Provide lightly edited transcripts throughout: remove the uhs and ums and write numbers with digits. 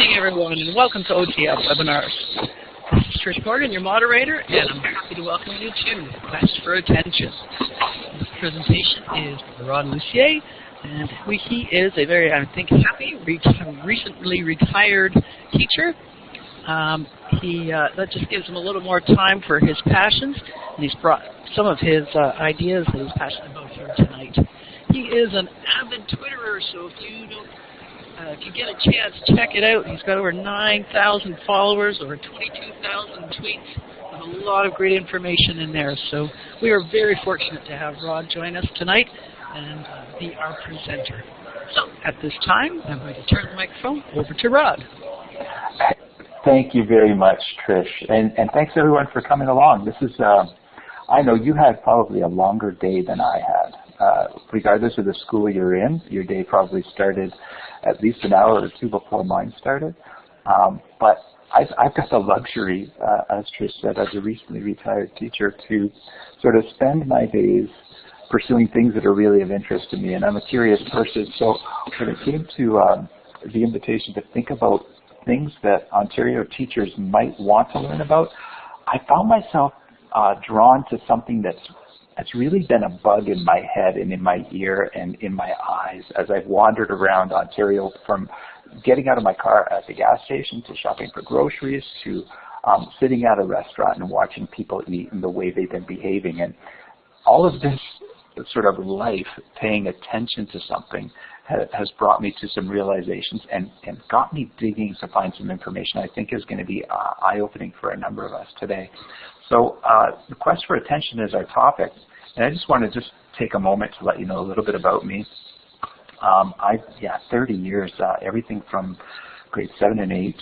morning, everyone, and welcome to OTF Webinars. This is Trish Background, your moderator, and I'm happy to welcome you to Quest for Attention. This presentation is Rod Lucier, and he is a very, I think, happy, recently retired teacher. That just gives him a little more time for his passions, and he's brought some of his ideas that he's passionate about here tonight. He is an avid Twitterer, so if you get a chance, check it out. He's got over 9,000 followers, over 22,000 tweets, with a lot of great information in there. So we are very fortunate to have Rod join us tonight and be our presenter. So at this time, I'm going to turn the microphone over to Rod. Thank you very much, Trish, and thanks everyone for coming along. This is, I know you had probably a longer day than I had. Regardless of the school you're in, your day probably started at least an hour or two before mine started. But I've got the luxury, as Trish said, as a recently retired teacher, to sort of spend my days pursuing things that are really of interest to me. And I'm a curious person, so when it came to the invitation to think about things that Ontario teachers might want to learn about, I found myself drawn to something that's really been a bug in my head and in my ear and in my eyes as I've wandered around Ontario, from getting out of my car at the gas station to shopping for groceries to sitting at a restaurant and watching people eat and the way they've been behaving. And all of this sort of life, paying attention to something, has brought me to some realizations and got me digging to find some information I think is going to be eye-opening for a number of us today. So the quest for attention is our topic, and I just want to take a moment to let you know a little bit about me. 30 years, everything from grade 7 and 8,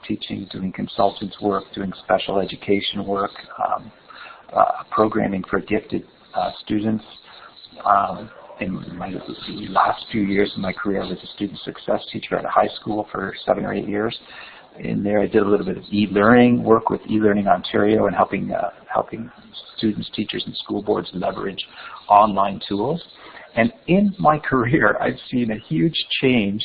teaching, doing consultants work, doing special education work, programming for gifted students. In my last few years of my career, I was a student success teacher at a high school for 7 or 8 years. In there, I did a little bit of e-learning work with eLearning Ontario and helping students, teachers, and school boards leverage online tools. And in my career, I've seen a huge change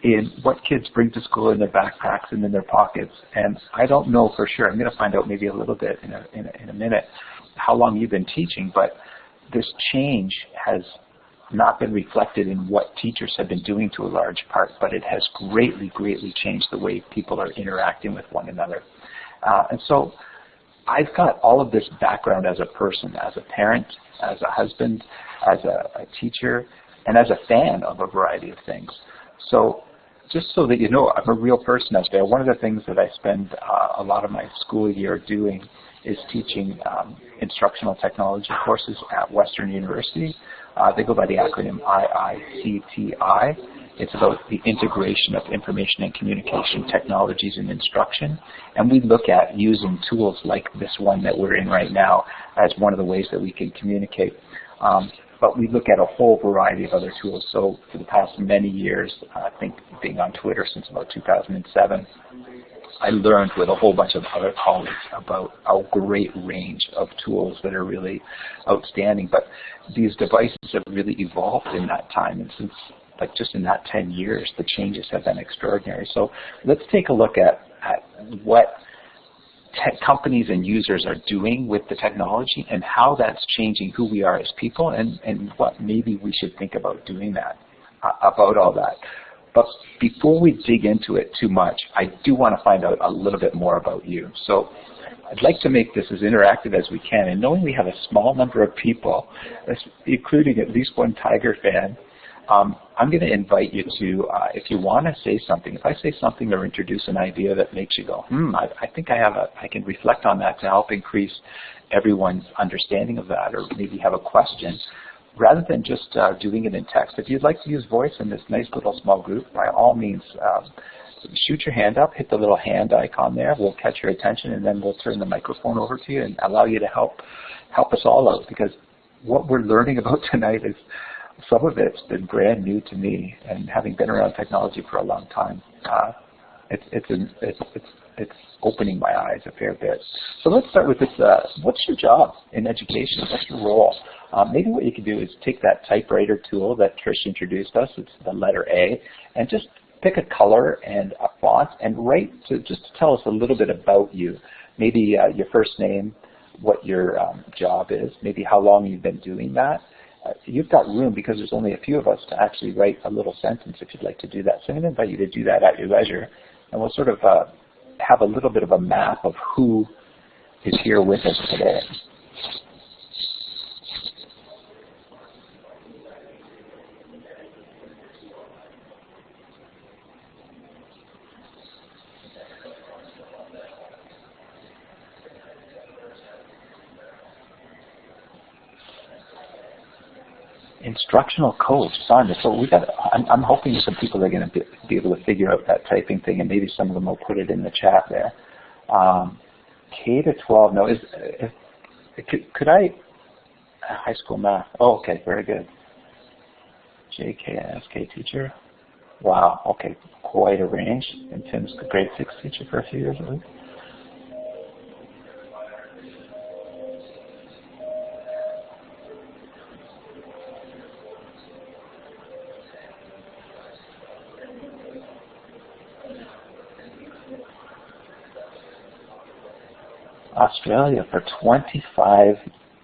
in what kids bring to school in their backpacks and in their pockets. And I don't know for sure. I'm going to find out maybe a little bit in a minute how long you've been teaching, but this change has not been reflected in what teachers have been doing to a large part, but it has greatly, greatly changed the way people are interacting with one another. And so I've got all of this background as a person, as a parent, as a husband, as a teacher, and as a fan of a variety of things. So just so that you know, I'm a real person out there. One of the things that I spend a lot of my school year doing is teaching instructional technology courses at Western University. They go by the acronym IICTI. It's about the integration of information and communication technologies in instruction. And we look at using tools like this one that we're in right now as one of the ways that we can communicate. But we look at a whole variety of other tools. So for the past many years, I think being on Twitter since about 2007, I learned with a whole bunch of other colleagues about a great range of tools that are really outstanding. But these devices have really evolved in that time. And since, like, just in that 10 years, the changes have been extraordinary. So let's take a look at what tech companies and users are doing with the technology and how that's changing who we are as people, and what maybe we should think about doing about all that. But before we dig into it too much, I do want to find out a little bit more about you. So I'd like to make this as interactive as we can. And knowing we have a small number of people, including at least one Tiger fan, I'm going to invite you to, if you want to say something, if I say something or introduce an idea that makes you go, I think I can reflect on that to help increase everyone's understanding of that, or maybe have a question. Rather than just doing it in text, if you'd like to use voice in this nice little small group, by all means, shoot your hand up, hit the little hand icon there. We'll catch your attention, and then we'll turn the microphone over to you and allow you to help us all out. Because what we're learning about tonight is some of it's been brand new to me, and having been around technology for a long time, it's opening my eyes a fair bit. So let's start with this. What's your job in education? What's your role? Maybe what you can do is take that typewriter tool that Trish introduced us. It's the letter A, and just pick a color and font, and just to tell us a little bit about you. Maybe your first name, what your job is, maybe how long you've been doing that. You've got room, because there's only a few of us, to actually write a little sentence if you'd like to do that. So I'm going to invite you to do that at your leisure, and we'll sort of have a little bit of a map of who is here with us today. Instructional coach, Sonia. So I'm hoping some people are going to be able to figure out that typing thing, and maybe some of them will put it in the chat there. K to 12. No, could I? High school math. Oh, okay, very good. JK teacher. Wow. Okay, quite a range. And Tim's the grade 6 teacher for a few years at least. Australia for 25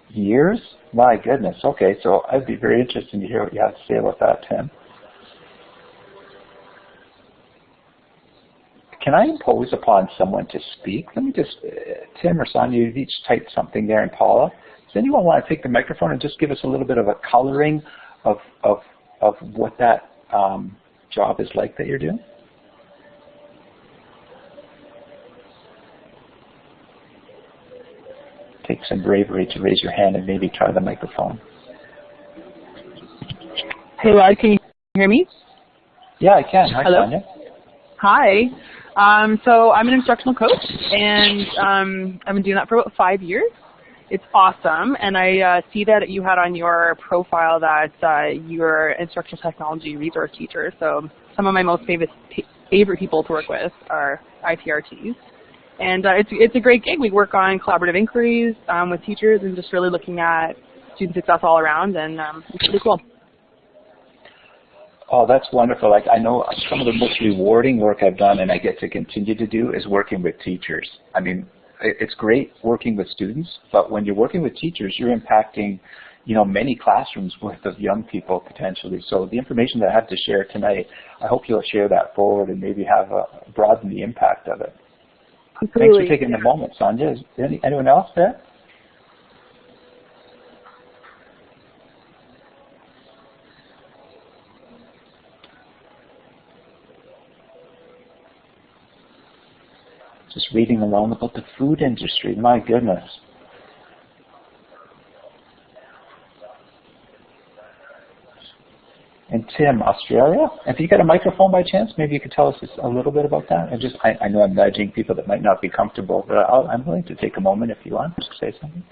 years? My goodness. Okay, so I'd be very interested to hear what you have to say about that, Tim. Can I impose upon someone to speak? Let me just, Tim or Sonia, you've each typed something there, and Paula. Does anyone want to take the microphone and just give us a little bit of a coloring of what that job is like that you're doing? Take some bravery to raise your hand and maybe try the microphone. Hey, Rod, can you hear me? Yeah, I can. Hi, Hello. Sonia. Hi. So I'm an instructional coach, and I've been doing that for about 5 years. It's awesome, and I see that you had on your profile that you're an instructional technology resource teacher. So some of my most favorite people to work with are ITRTs. And it's a great gig. We work on collaborative inquiries with teachers and just really looking at student success all around, and it's really cool. Oh, that's wonderful. Like, I know some of the most rewarding work I've done and I get to continue to do is working with teachers. I mean, it's great working with students, but when you're working with teachers, you're impacting, many classrooms worth of young people potentially. So the information that I have to share tonight, I hope you'll share that forward and maybe have broaden the impact of it. Absolutely. Thanks for taking the moment, Sonia. Is there anyone else there? Just reading along about the food industry. My goodness. And Tim, Australia? Have you got a microphone by chance? Maybe you could tell us a little bit about that. I know I'm nudging people that might not be comfortable, but I'm willing to take a moment if you want to say something.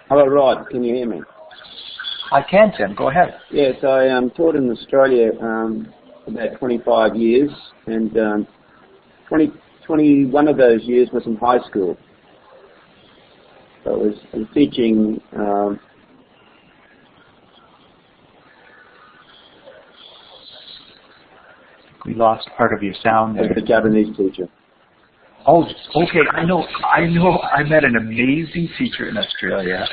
Hello, Rod. Can you hear me? I can, Tim. Go ahead. Yes, I taught in Australia about 25 years, and 21 of those years was in high school. So I was teaching We lost part of your sound there. as a Japanese teacher. Oh, okay. I know. I met an amazing teacher in Australia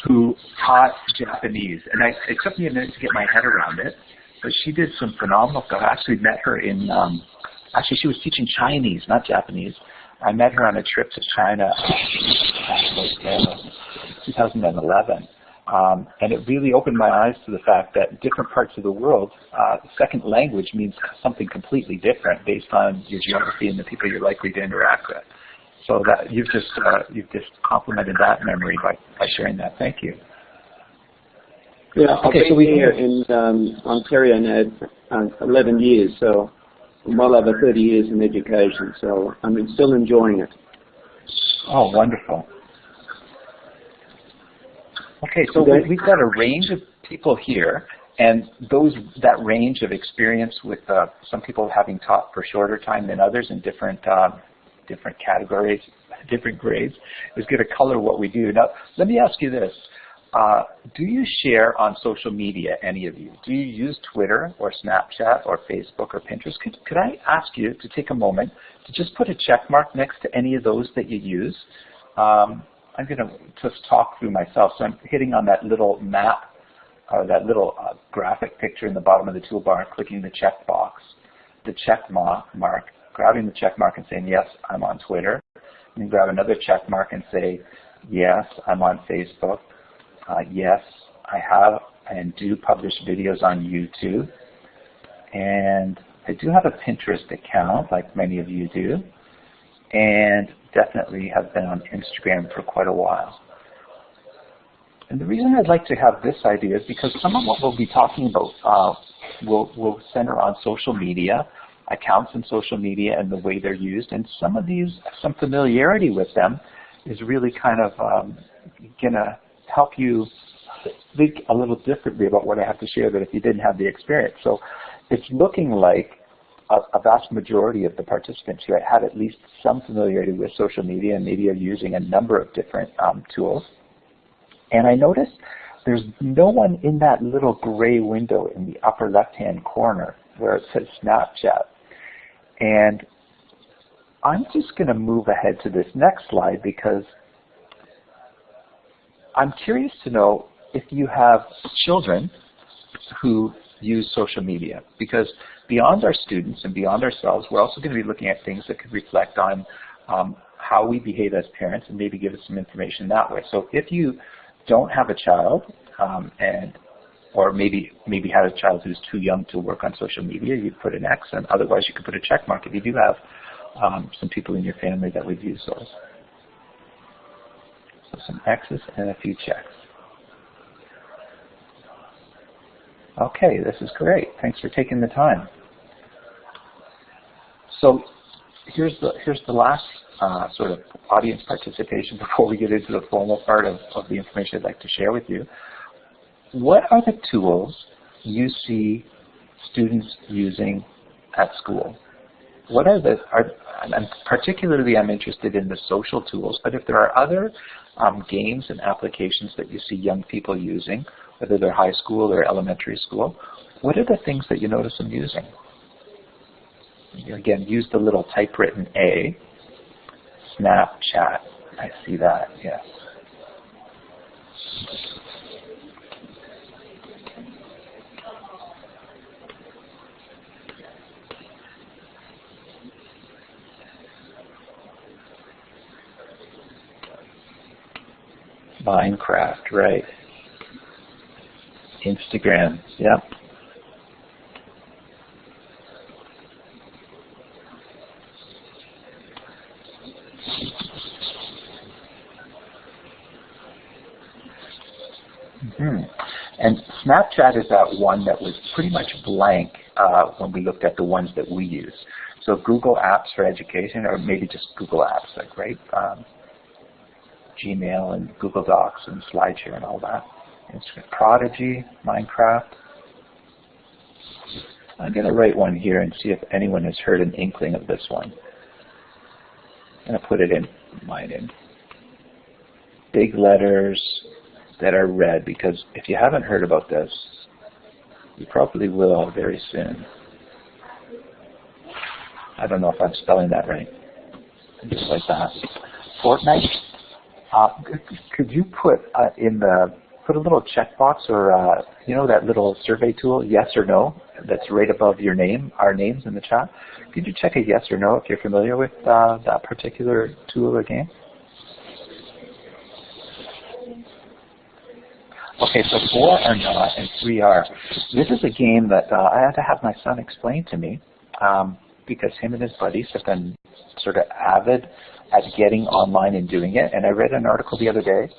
who taught Japanese, and it took me a minute to get my head around it. But she did some phenomenal stuff. I actually met her in. Actually, she was teaching Chinese, not Japanese. I met her on a trip to China, 2011. And it really opened my eyes to the fact that different parts of the world, second language means something completely different based on your geography and the people you're likely to interact with. So that you've just complemented that memory by sharing that. Thank you. Yeah, I've okay, been here in Ontario now 11 years, so well over 30 years in education. So I'm still enjoying it. Oh, wonderful. Okay, so we've got a range of people here, and that range of experience with some people having taught for shorter time than others in different categories different grades, is going to color what we do. Now, let me ask you this. Do you share on social media, any of you? Do you use Twitter or Snapchat or Facebook or Pinterest? Could I ask you to take a moment to just put a check mark next to any of those that you use? I'm going to just talk through myself. So I'm hitting on that little map, or that little graphic picture in the bottom of the toolbar, and clicking the check box, the check mark, grabbing the check mark and saying, yes, I'm on Twitter. And then grab another check mark and say, yes, I'm on Facebook. Yes, I have and do publish videos on YouTube. And I do have a Pinterest account, like many of you do. And definitely have been on Instagram for quite a while. And the reason I'd like to have this idea is because some of what we'll be talking about will center on social media, accounts in social media and the way they're used. And some of these, some familiarity with them is really kind of going to help you think a little differently about what I have to share than if you didn't have the experience. So it's looking like a vast majority of the participants here had at least some familiarity with social media and maybe are using a number of different tools. And I noticed there's no one in that little gray window in the upper left-hand corner where it says Snapchat. And I'm just going to move ahead to this next slide because I'm curious to know if you have children who use social media, because beyond our students and beyond ourselves, we're also going to be looking at things that could reflect on how we behave as parents and maybe give us some information that way. So if you don't have a child or maybe had a child who's too young to work on social media, you'd put an X, and otherwise you could put a check mark if you do have some people in your family that would use those. So some X's and a few checks. Okay, this is great. Thanks for taking the time. So here's the last sort of audience participation before we get into the formal part of the information I'd like to share with you. What are the tools you see students using at school? What are particularly I'm interested in the social tools, but if there are other games and applications that you see young people using, whether they're high school or elementary school, what are the things that you notice them using? Again, use the little typewritten A. Snapchat, I see that, yes. Minecraft, right. Instagram, yep. And Snapchat is that one that was pretty much blank when we looked at the ones that we use. So Google Apps for education, or maybe just Google Apps, like, right? Gmail and Google Docs and SlideShare and all that. Instagram, Prodigy, Minecraft. I'm going to write one here and see if anyone has heard an inkling of this one. I'm going to put it in mine in big letters that are red, because if you haven't heard about this, you probably will very soon. I don't know if I'm spelling that right. Just like that. Fortnite. Could you put put a little checkbox or you know, that little survey tool, yes or no, that's right above your name, our names in the chat. Could you check a yes or no if you're familiar with that particular tool or game? Okay, so 4 are not and 3 are. This is a game that I had to have my son explain to me because him and his buddies have been sort of avid at getting online and doing it. And I read an article the other day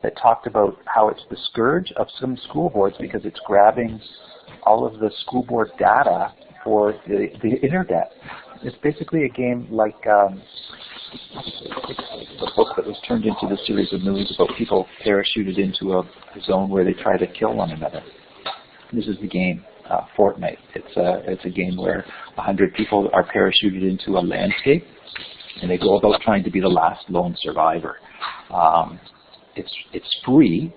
that talked about how it's the scourge of some school boards because it's grabbing all of the school board data for the internet. It's basically a game like the book that was turned into the series of movies about people parachuted into a zone where they try to kill one another. This is the game, Fortnite. It's a game where 100 people are parachuted into a landscape, and they go about trying to be the last lone survivor. It's free,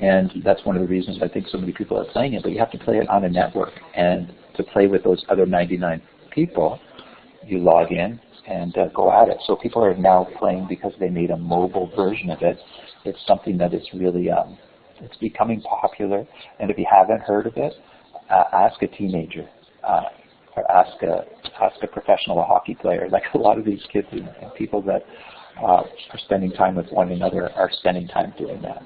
and that's one of the reasons I think so many people are playing it, but you have to play it on a network, and to play with those other 99 people, you log in and go at it. So people are now playing because they made a mobile version of it. It's something that is really, it's becoming popular, and if you haven't heard of it, ask a teenager, or ask a professional hockey player. Like a lot of these kids and people that are spending time with one another are spending time doing that.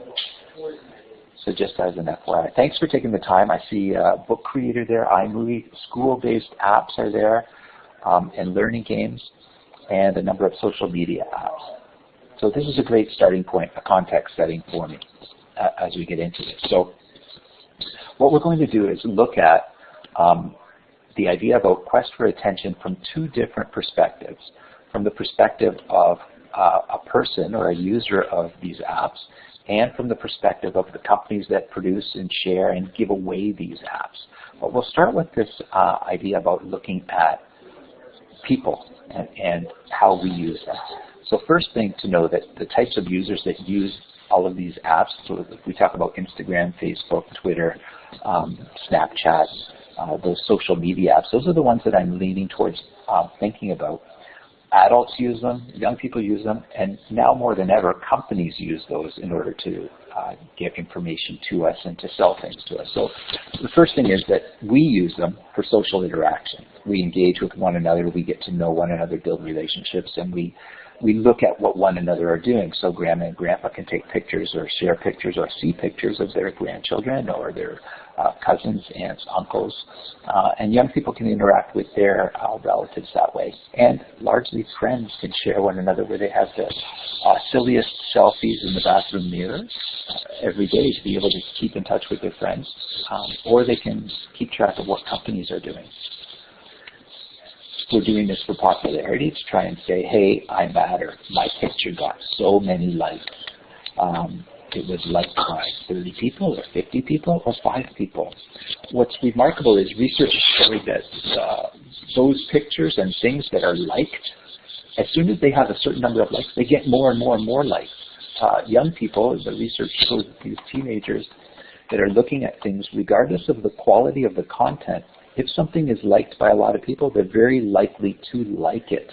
So just as an FYI. Thanks for taking the time. I see Book Creator there, iMovie, school-based apps are there, and learning games, and a number of social media apps. So this is a great starting point, a context setting for me as we get into this. So what we're going to do is look at the idea about quest for attention from two different perspectives. From the perspective of a person or a user of these apps, and from the perspective of the companies that produce and share and give away these apps. But we'll start with this idea about looking at people and how we use them. So first thing to know that the types of users that use all of these apps, so if we talk about Instagram, Facebook, Twitter, Snapchat, those social media apps, those are the ones that I'm leaning towards thinking about. Adults use them, young people use them, and now more than ever, companies use those in order to get information to us and to sell things to us. So the first thing is that we use them for social interaction. We engage with one another, we get to know one another, build relationships, and we look at what one another are doing. So grandma and grandpa can take pictures or share pictures or see pictures of their grandchildren or their cousins, aunts, uncles, and young people can interact with their relatives that way. And largely friends can share one another where they have the silliest selfies in the bathroom mirror every day to be able to keep in touch with their friends, or they can keep track of what companies are doing. We're doing this for popularity to try and say, hey, I matter. My picture got so many likes. It was liked by 30 people or 50 people or 5 people. What's remarkable is research showing that those pictures and things that are liked, as soon as they have a certain number of likes, they get more and more and more likes. Young people, the research shows that these teenagers that are looking at things, regardless of the quality of the content, if something is liked by a lot of people, they're very likely to like it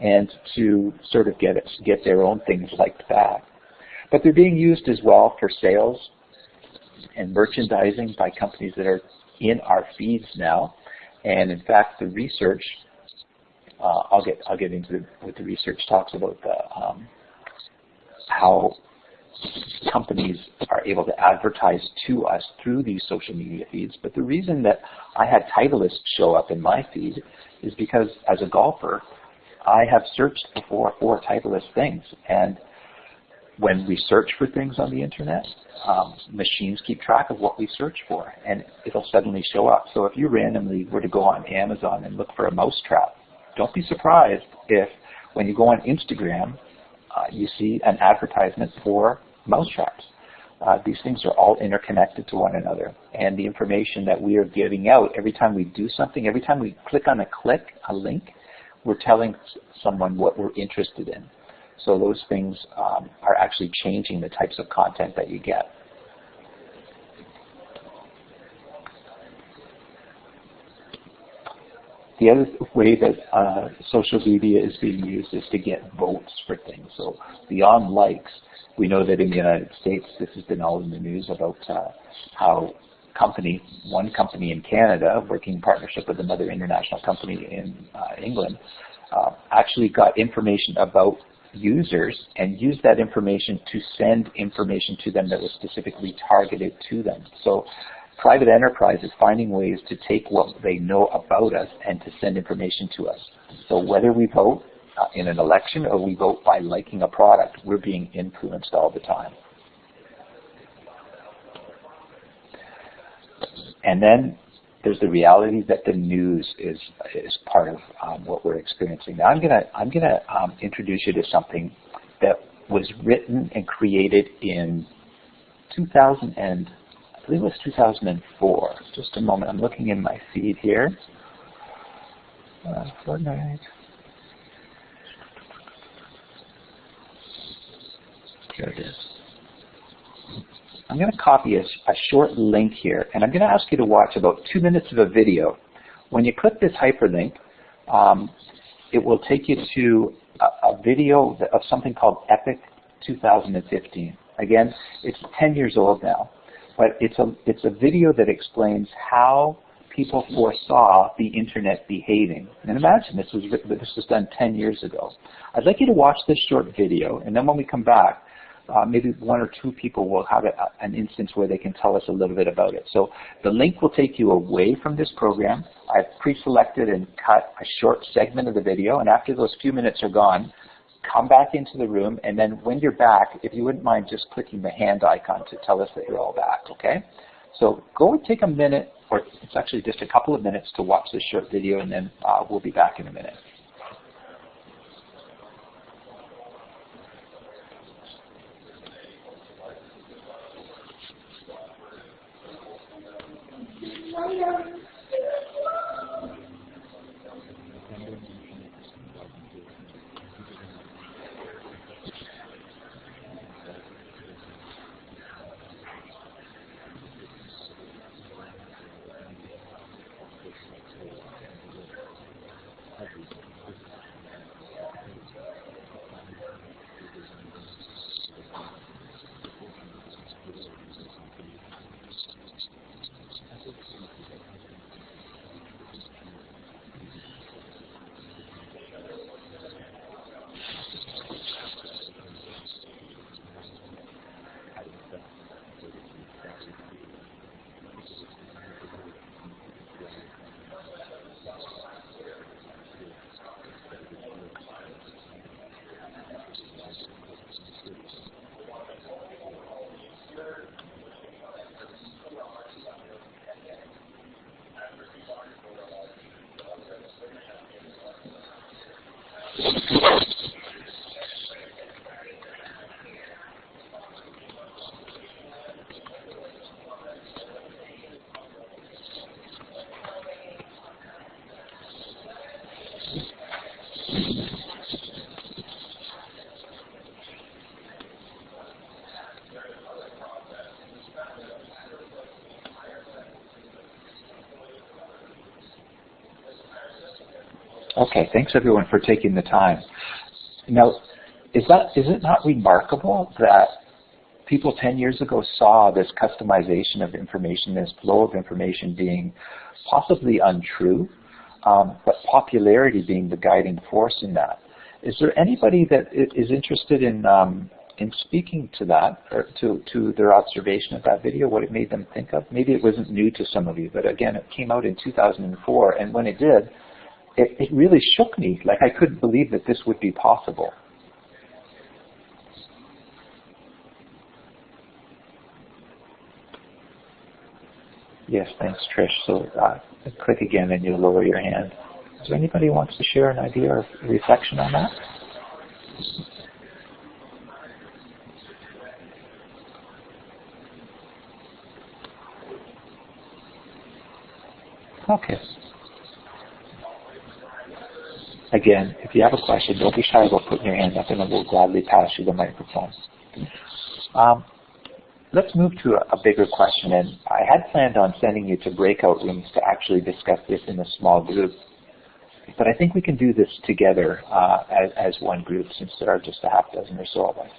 and to sort of get their own things liked back. But they're being used as well for sales and merchandising by companies that are in our feeds now. And in fact, the research, I'll get into what the research talks about, how companies are able to advertise to us through these social media feeds. But the reason that I had Titleist show up in my feed is because as a golfer, I have searched before for Titleist things. And when we search for things on the internet, machines keep track of what we search for, and it'll suddenly show up. So if you randomly were to go on Amazon and look for a mousetrap, don't be surprised if when you go on Instagram, you see an advertisement for mousetraps. These things are all interconnected to one another, and the information that we are giving out every time we do something, every time we click on a link, we're telling someone what we're interested in. So those things are actually changing the types of content that you get. The other way that social media is being used is to get votes for things. So beyond likes, we know that in the United States, this has been all in the news about how one company in Canada, working in partnership with another international company in England, actually got information about users and used that information to send information to them that was specifically targeted to them. So private enterprise is finding ways to take what they know about us and to send information to us. So whether we vote in an election or we vote by liking a product, we're being influenced all the time. And then there's the reality that the news is part of what we're experiencing. Now I'm gonna introduce you to something that was written and created in 2004. Just a moment. I'm looking in my feed here. Fortnite. Here it is. I'm going to copy a short link here, and I'm going to ask you to watch about 2 minutes of a video. When you click this hyperlink, it will take you to a video of something called Epic 2015. Again, it's 10 years old now, but it's a video that explains how people foresaw the internet behaving. And imagine this was done 10 years ago. I'd like you to watch this short video, and then when we come back, maybe 1 or 2 people will have an instance where they can tell us a little bit about it. So the link will take you away from this program. I've pre-selected and cut a short segment of the video, and after those few minutes are gone, come back into the room, and then when you're back, if you wouldn't mind just clicking the hand icon to tell us that you're all back, okay? So go and take a minute, or it's actually just a couple of minutes to watch this short video, and then we'll be back in a minute. Okay, thanks everyone for taking the time. Now, is it not remarkable that people 10 years ago saw this customization of information, this flow of information being possibly untrue, but popularity being the guiding force in that? Is there anybody that is interested in speaking to that, or to their observation of that video, what it made them think of? Maybe it wasn't new to some of you, but again, it came out in 2004, and when it did, it really shook me. Like, I couldn't believe that this would be possible. Yes, thanks, Trish. So click again and you'll lower your hand. Is there anybody who wants to share an idea or reflection on that? Okay. Again, if you have a question, don't be shy about putting your hand up, and we'll gladly pass you the microphone. Let's move to a bigger question, and I had planned on sending you to breakout rooms to actually discuss this in a small group, but I think we can do this together as one group, since there are just a half dozen or so of us.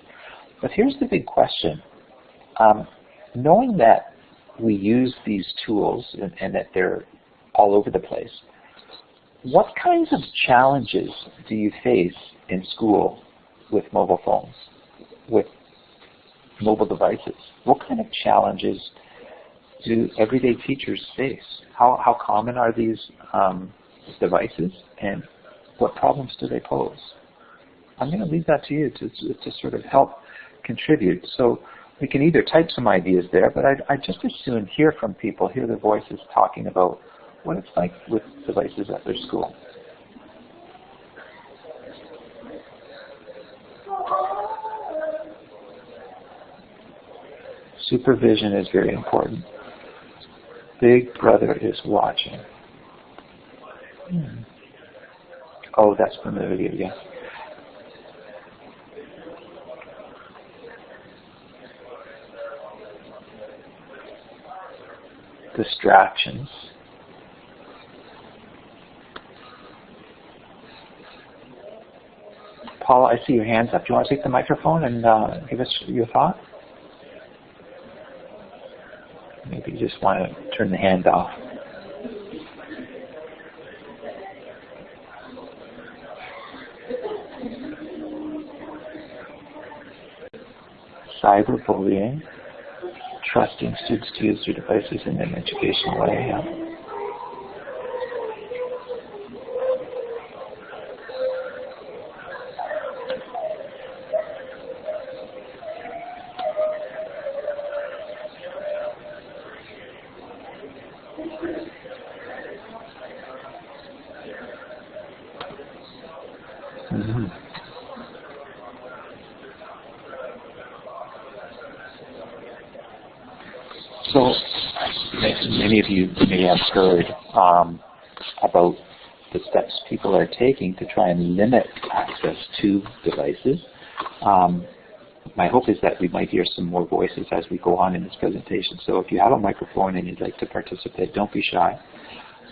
But here's the big question. Knowing that we use these tools and that they're all over the place, what kinds of challenges do you face in school with mobile phones, with mobile devices? What kind of challenges do everyday teachers face? How common are these devices, and what problems do they pose? I'm going to leave that to you to sort of help contribute. So we can either type some ideas there, but I'd just as soon hear from people, hear their voices talking about what it's like with devices at their school. Supervision is very important. Big Brother is watching. Oh, that's familiar, yes. distractions. Paula, I see your hands up. Do you want to take the microphone and give us your thought? Maybe you just want to turn the hand off. Cyberbullying, trusting students to use their devices in an educational way. Yeah. So, many of you may have heard about the steps people are taking to try and limit access to devices. My hope is that we might hear some more voices as we go on in this presentation. So if you have a microphone and you'd like to participate, don't be shy.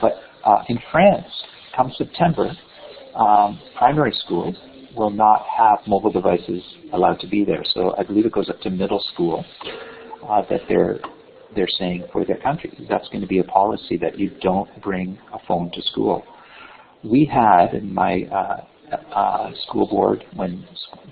But in France, come September, primary schools will not have mobile devices allowed to be there. So I believe it goes up to middle school that they're saying for their country. That's going to be a policy that you don't bring a phone to school. We had in my school board, when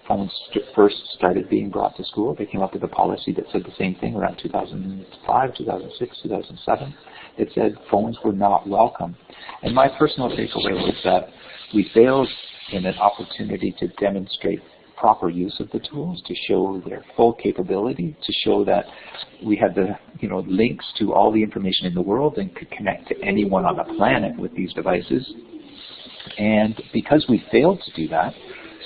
phones first started being brought to school, they came up with a policy that said the same thing around 2005, 2006, 2007. It said phones were not welcome. And my personal takeaway was that we failed in an opportunity to demonstrate proper use of the tools, to show their full capability, to show that we had the links to all the information in the world and could connect to anyone on the planet with these devices. And because we failed to do that,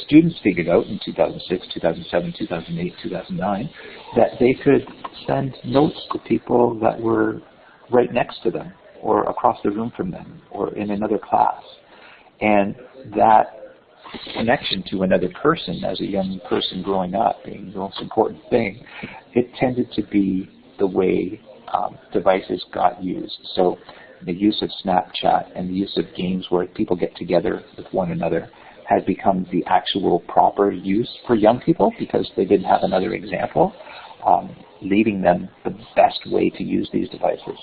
students figured out in 2006, 2007, 2008, 2009 that they could send notes to people that were right next to them or across the room from them or in another class. And that connection to another person as a young person growing up being the most important thing, it tended to be the way devices got used. So the use of Snapchat and the use of games where people get together with one another had become the actual proper use for young people because they didn't have another example, leaving them the best way to use these devices.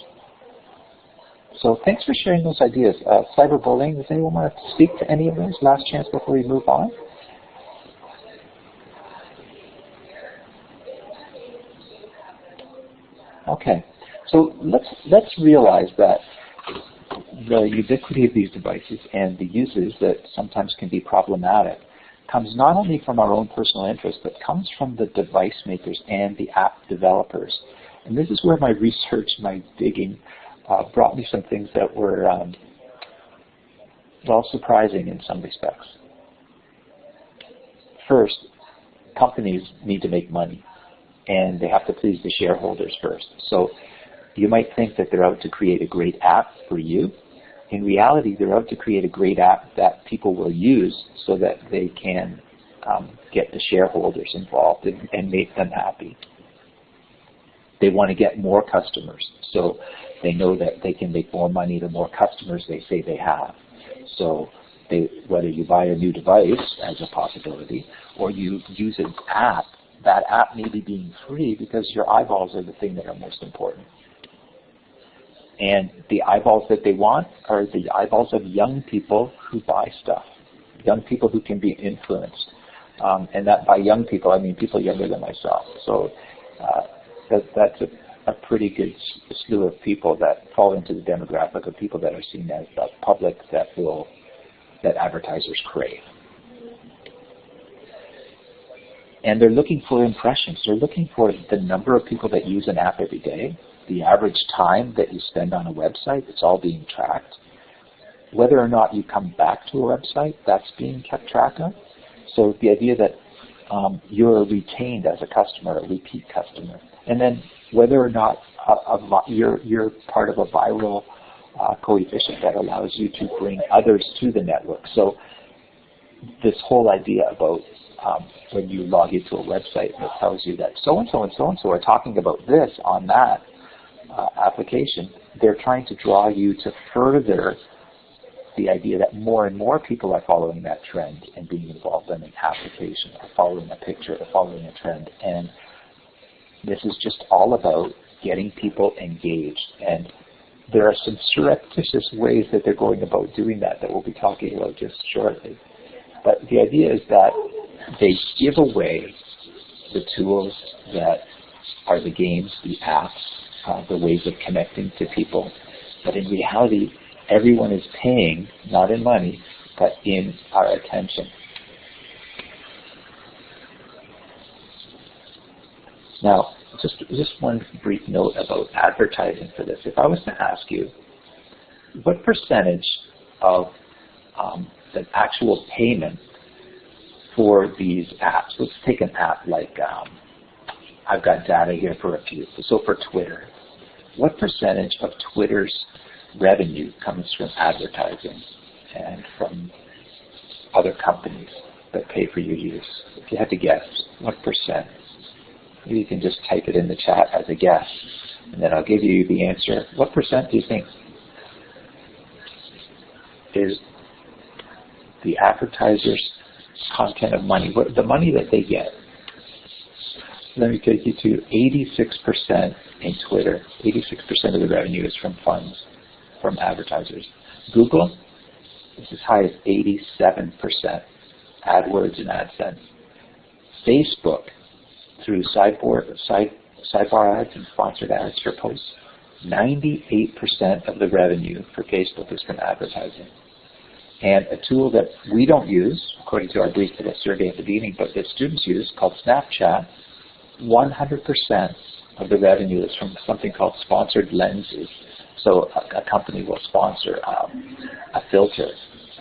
So thanks for sharing those ideas. Cyberbullying, does anyone want to speak to any of those? Last chance before we move on. Okay, so let's realize that the ubiquity of these devices and the uses that sometimes can be problematic comes not only from our own personal interest, but comes from the device makers and the app developers. And this is where my research, my digging, brought me some things that were, surprising in some respects. First, companies need to make money, and they have to please the shareholders first. So you might think that they're out to create a great app for you. In reality, they're out to create a great app that people will use so that they can get the shareholders involved and make them happy. They want to get more customers, so they know that they can make more money the more customers they say they have. So whether you buy a new device as a possibility or you use an app, that app may be being free because your eyeballs are the thing that are most important. And the eyeballs that they want are the eyeballs of young people who buy stuff, young people who can be influenced. And that by young people, I mean people younger than myself. So that's a pretty good slew of people that fall into the demographic of people that are seen as the public that advertisers crave. And they're looking for impressions. They're looking for the number of people that use an app every day, the average time that you spend on a website. It's all being tracked. Whether or not you come back to a website, that's being kept track of. So the idea that you're retained as a customer, a repeat customer. And then whether or not you're part of a viral coefficient that allows you to bring others to the network. So this whole idea about when you log into a website that tells you that so-and-so and so-and-so are talking about this on that application, they're trying to draw you to further the idea that more and more people are following that trend and being involved in an application, or following a picture, or following a trend. And this is just all about getting people engaged. And there are some surreptitious ways that they're going about doing that we'll be talking about just shortly. But the idea is that they give away the tools that are the games, the apps, the ways of connecting to people. But in reality, everyone is paying, not in money, but in our attention. Now, just one brief note about advertising for this. If I was to ask you, what percentage of the actual payment for these apps, let's take an app like, I've got data here for a few, so for Twitter, what percentage of Twitter's revenue comes from advertising and from other companies that pay for your use? If you had to guess, what percent? Maybe you can just type it in the chat as a guess, and then I'll give you the answer. What percent do you think is the advertisers' content of money, the money that they get? Let me take you to 86% in Twitter. 86% of the revenue is from funds, from advertisers. Google is as high as 87%, AdWords and AdSense. Facebook, through sidebar ads and sponsored ads for posts, 98% of the revenue for Facebook is from advertising. And a tool that we don't use, according to our brief survey at the beginning, but that students use, called Snapchat, 100% of the revenue is from something called sponsored lenses. So a company will sponsor a filter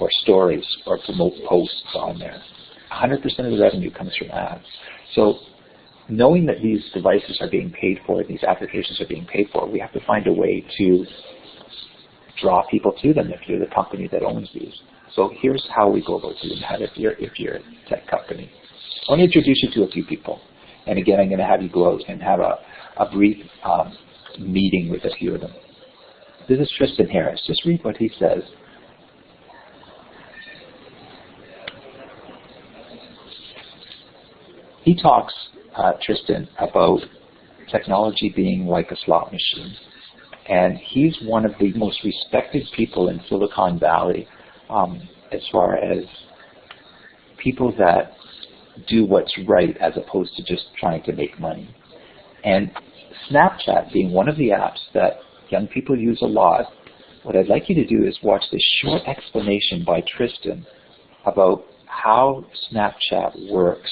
or stories or promote posts on there. 100% of the revenue comes from ads. So knowing that these devices are being paid for, these applications are being paid for, we have to find a way to draw people to them if you're the company that owns these. So here's how we go about doing that if you're a tech company. I want to introduce you to a few people. And again, I'm going to have you go out and have a brief meeting with a few of them. This is Tristan Harris. Just read what he says. He talks, Tristan, about technology being like a slot machine. And he's one of the most respected people in Silicon Valley as far as people that do what's right as opposed to just trying to make money. And Snapchat being one of the apps that young people use a lot, what I'd like you to do is watch this short explanation by Tristan about how Snapchat works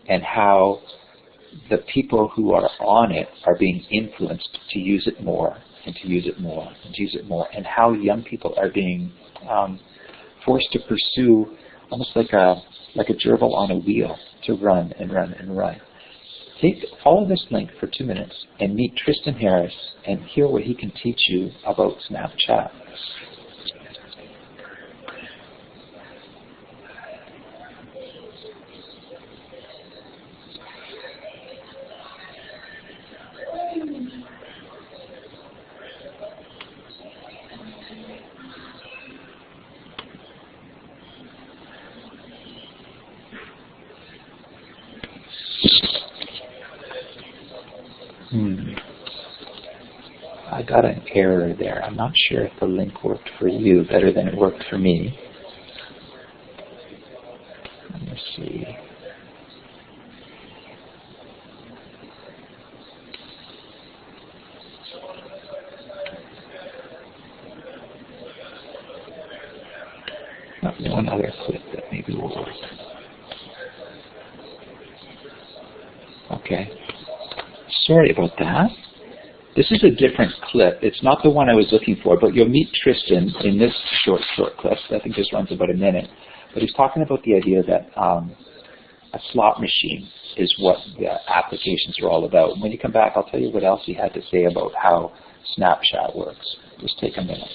and how the people who are on it are being influenced to use it more and to use it more and to use it more, and how young people are being forced to pursue almost like a gerbil on a wheel to run and run and run. Follow this link for 2 minutes and meet Tristan Harris and hear what he can teach you about Snapchat. I got an error there. I'm not sure if the link worked for you better than it worked for me. Let me see. One other clip that maybe will work. Okay. Sorry about that. This is a different clip. It's not the one I was looking for, but you'll meet Tristan in this short clip. I think this runs about a minute. But he's talking about the idea that a slot machine is what the applications are all about. And when you come back, I'll tell you what else he had to say about how Snapchat works. Just take a minute.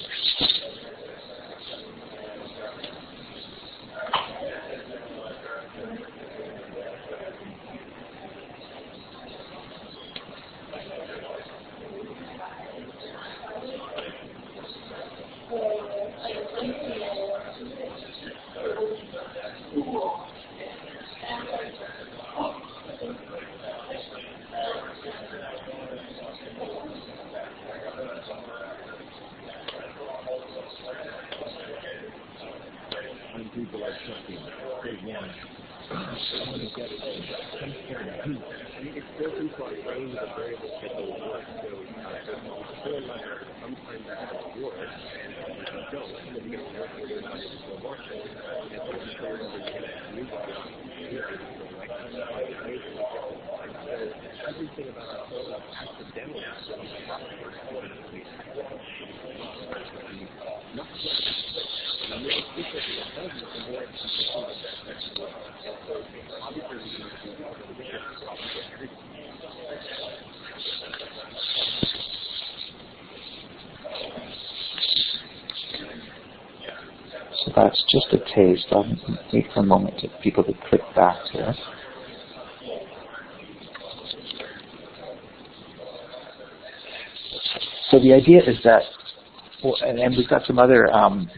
So that's just a taste. I'll wait for a moment for people to click back here. So the idea is that, well, and we've got some other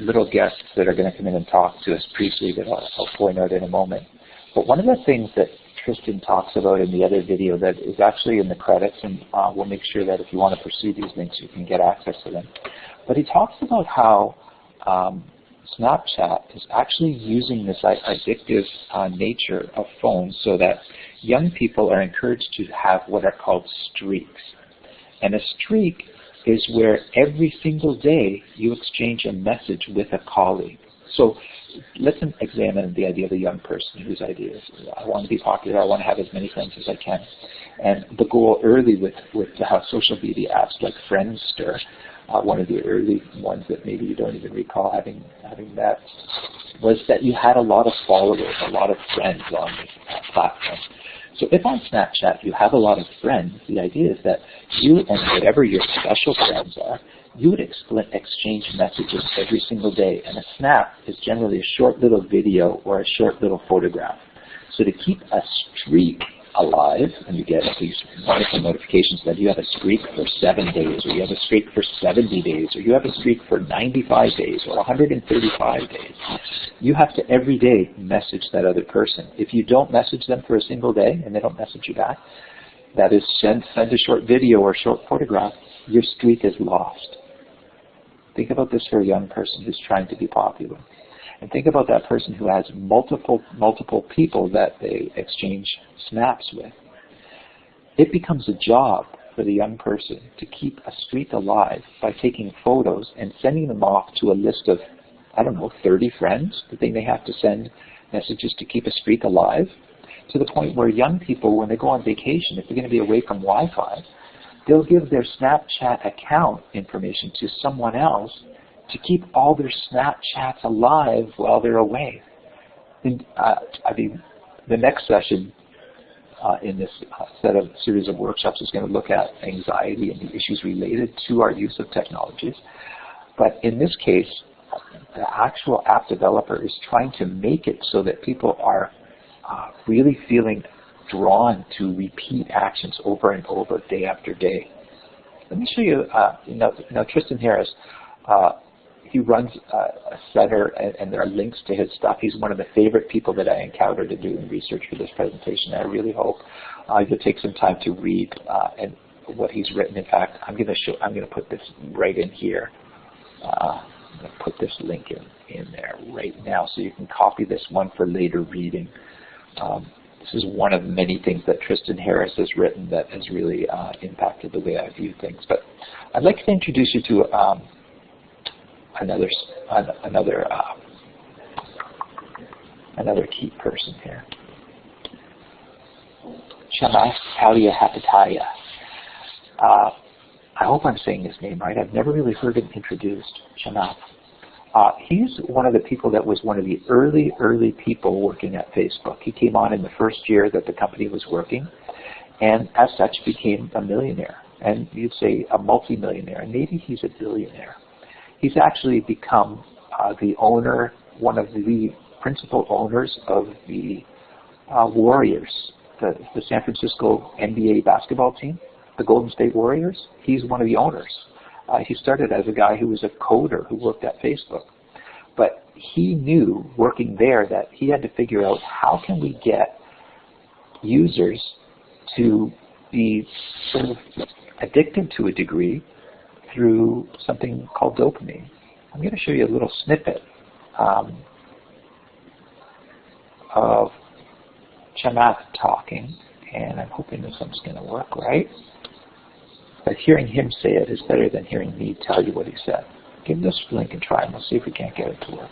little guests that are going to come in and talk to us briefly that I'll point out in a moment. But one of the things that Tristan talks about in the other video that is actually in the credits, and we'll make sure that if you want to pursue these links, you can get access to them. But he talks about how Snapchat is actually using this addictive nature of phones so that young people are encouraged to have what are called streaks. And a streak is where every single day you exchange a message with a colleague. So let's examine the idea of a young person whose idea is, I want to be popular, I want to have as many friends as I can. And the goal early with social media apps like Friendster, one of the early ones that maybe you don't even recall having met, was that you had a lot of followers, a lot of friends on this platform. So if on Snapchat you have a lot of friends, the idea is that you and whatever your special friends are, you would exchange messages every single day. And a snap is generally a short little video or a short little photograph. So to keep a streak alive, and you get these wonderful notifications that you have a streak for 7 days, or you have a streak for 70 days, or you have a streak for 95 days, or 135 days. You have to every day message that other person. If you don't message them for a single day, and they don't message you back, that is send a short video or short photograph, your streak is lost. Think about this for a young person who's trying to be popular. And think about that person who has multiple people that they exchange snaps with. It becomes a job for the young person to keep a streak alive by taking photos and sending them off to a list of, 30 friends that they may have to send messages to keep a streak alive, to the point where young people, when they go on vacation, if they're going to be away from Wi-Fi, they'll give their Snapchat account information to someone else to keep all their Snapchats alive while they're away. And, the next session in this series of workshops is going to look at anxiety and the issues related to our use of technologies. But in this case, the actual app developer is trying to make it so that people are really feeling drawn to repeat actions over and over, day after day. Let me show you, now Tristan Harris, he runs a center, and there are links to his stuff. He's one of the favorite people that I encountered to do research for this presentation. I really hope you'll take some time to read and what he's written. In fact, I'm going to put this right in here. I'm going to put this link in there right now so you can copy this one for later reading. This is one of many things that Tristan Harris has written that has really impacted the way I view things. But I'd like to introduce you to another key person here. Shamas Hapataya. I hope I'm saying his name right. I've never really heard him introduced. Shamas. He's one of the people that was one of the early people working at Facebook. He came on in the first year that the company was working, and as such became a millionaire. And you'd say a multi-millionaire, and maybe he's a billionaire. He's actually become the owner, one of the principal owners of the Warriors, the San Francisco NBA basketball team, the Golden State Warriors. He's one of the owners. He started as a guy who was a coder who worked at Facebook. But he knew, working there, that he had to figure out how can we get users to be sort of addicted to a degree through something called dopamine. I'm going to show you a little snippet of Chamath talking, and I'm hoping this one's going to work right. But hearing him say it is better than hearing me tell you what he said. Give this link a try, and we'll see if we can't get it to work.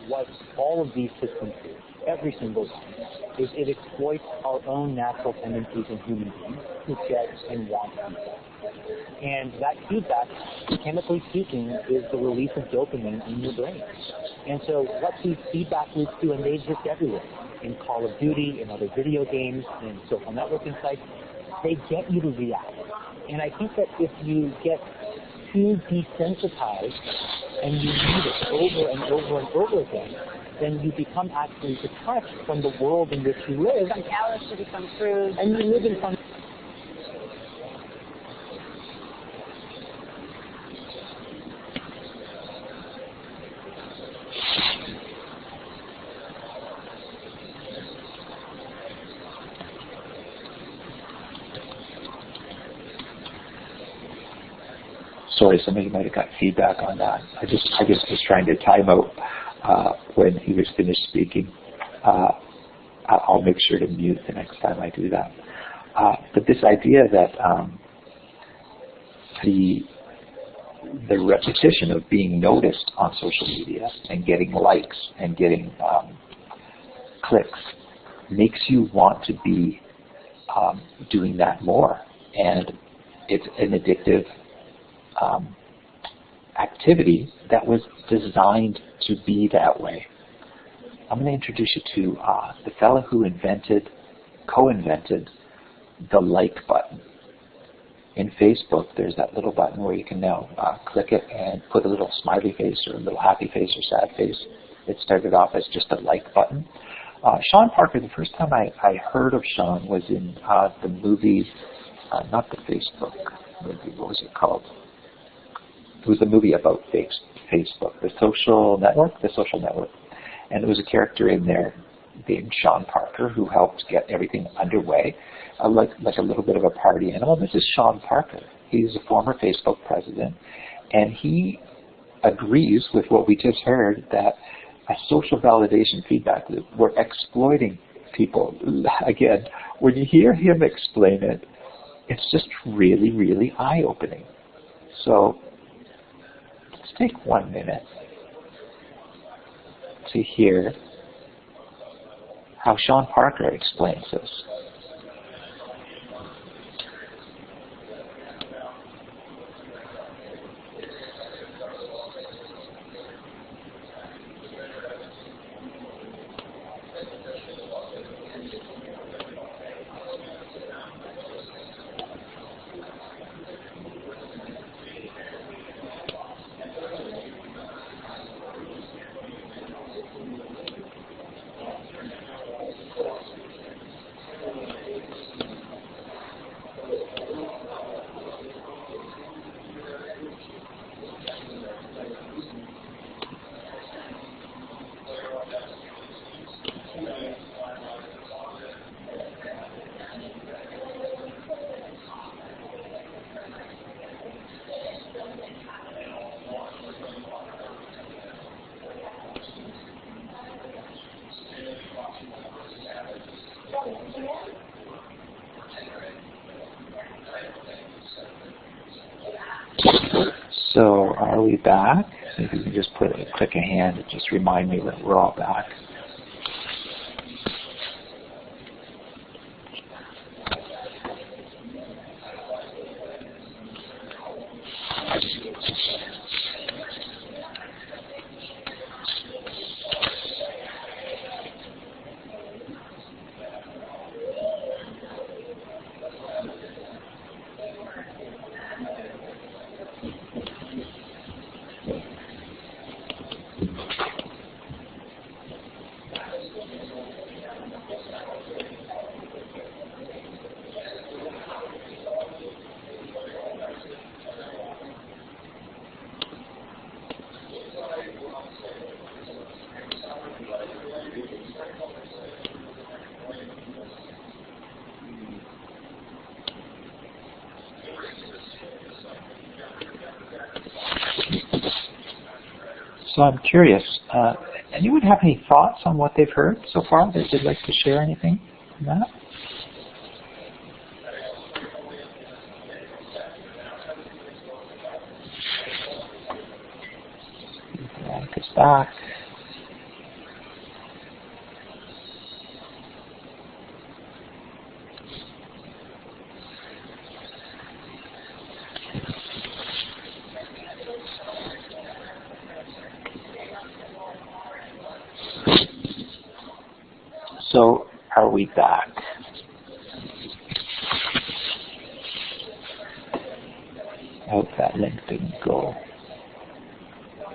What all of these systems do, every single one, is it exploits our own natural tendencies in human beings to get and want feedback. And that feedback, chemically speaking, is the release of dopamine in your brain. And so what these feedback loops do, and they exist everywhere, in Call of Duty, in other video games, in social networking sites, they get you to react. And I think that if you get too desensitized and you need it over and over and over again, then you become actually detached from the world in which you live. Become callous, you become crude. And you live in some... Sorry, somebody might have got feedback on that. I just was trying to time out when he was finished speaking. I'll make sure to mute the next time I do that. But this idea that the repetition of being noticed on social media and getting likes and getting clicks makes you want to be doing that more, and it's an addictive activity that was designed to be that way. I'm going to introduce you to the fellow who co-invented the like button. In Facebook, there's that little button where you can now click it and put a little smiley face or a little happy face or sad face. It started off as just a like button. Sean Parker, the first time I heard of Sean was in the movie, not the Facebook movie, what was it called? It was a movie about Facebook, The Social Network. And there was a character in there named Sean Parker who helped get everything underway, like a little bit of a party animal. This is Sean Parker. He's a former Facebook president, and he agrees with what we just heard, that a social validation feedback loop, we're exploiting people. Again, when you hear him explain it, it's just really, really eye-opening. So let's take 1 minute to hear how Sean Parker explains this. So are we back? If you can just click a hand and just remind me that we're all back. So I'm curious, anyone have any thoughts on what they've heard so far that they'd like to share anything on that? Back is back. So, are we back? I hope that link didn't go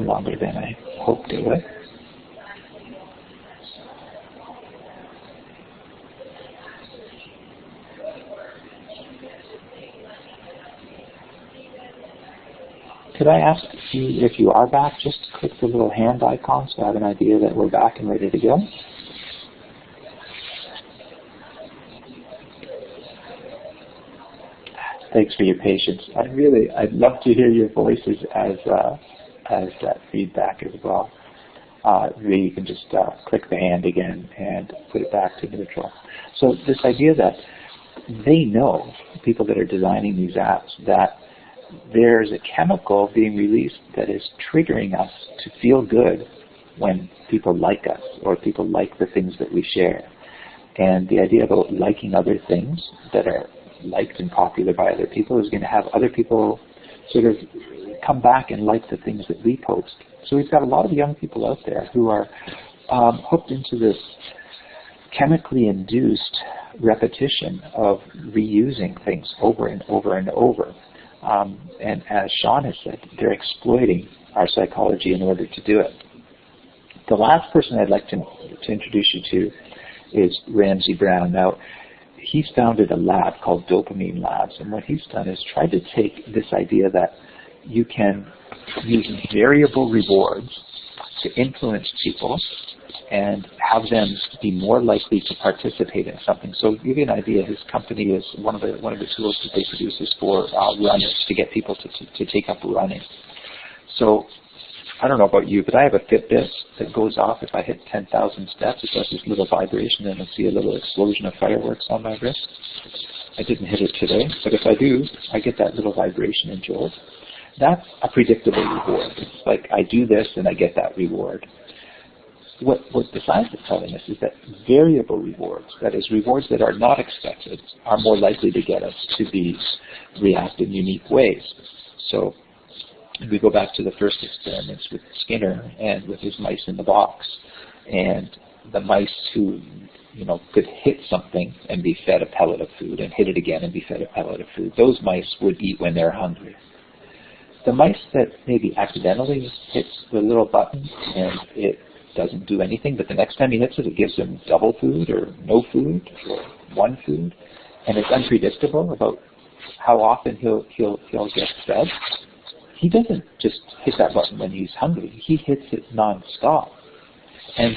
longer than I hoped it would. Could I ask you, if you are back, just click the little hand icon so I have an idea that we're back and ready to go? Thanks for your patience. I'd love to hear your voices as that feedback as well. Really, you can just click the hand again and put it back to neutral. So this idea that they know, people that are designing these apps, that there's a chemical being released that is triggering us to feel good when people like us or people like the things that we share. And the idea about liking other things that are liked and popular by other people is going to have other people sort of come back and like the things that we post. So we've got a lot of young people out there who are hooked into this chemically induced repetition of reusing things over and over and over. And as Sean has said, they're exploiting our psychology in order to do it. The last person I'd like to introduce you to is Ramsey Brown. Now, he's founded a lab called Dopamine Labs, and what he's done is tried to take this idea that you can use variable rewards to influence people and have them be more likely to participate in something. So to give you an idea, his company is one of the tools that they produce is for runners, to get people to take up running. So I don't know about you, but I have a Fitbit that goes off if I hit 10,000 steps. It does this little vibration, and I see a little explosion of fireworks on my wrist. I didn't hit it today, but if I do, I get that little vibration and jolt. That's a predictable reward. It's like I do this and I get that reward. What the science is telling us is that variable rewards, that is, rewards that are not expected, are more likely to get us to react in unique ways. So we go back to the first experiments with Skinner and with his mice in the box, and the mice who could hit something and be fed a pellet of food and hit it again and be fed a pellet of food, those mice would eat when they're hungry. The mice that maybe accidentally hits the little button and it doesn't do anything, but the next time he hits it, it gives him double food or no food or one food, and it's unpredictable about how often he'll get fed. He doesn't just hit that button when he's hungry. He hits it nonstop. And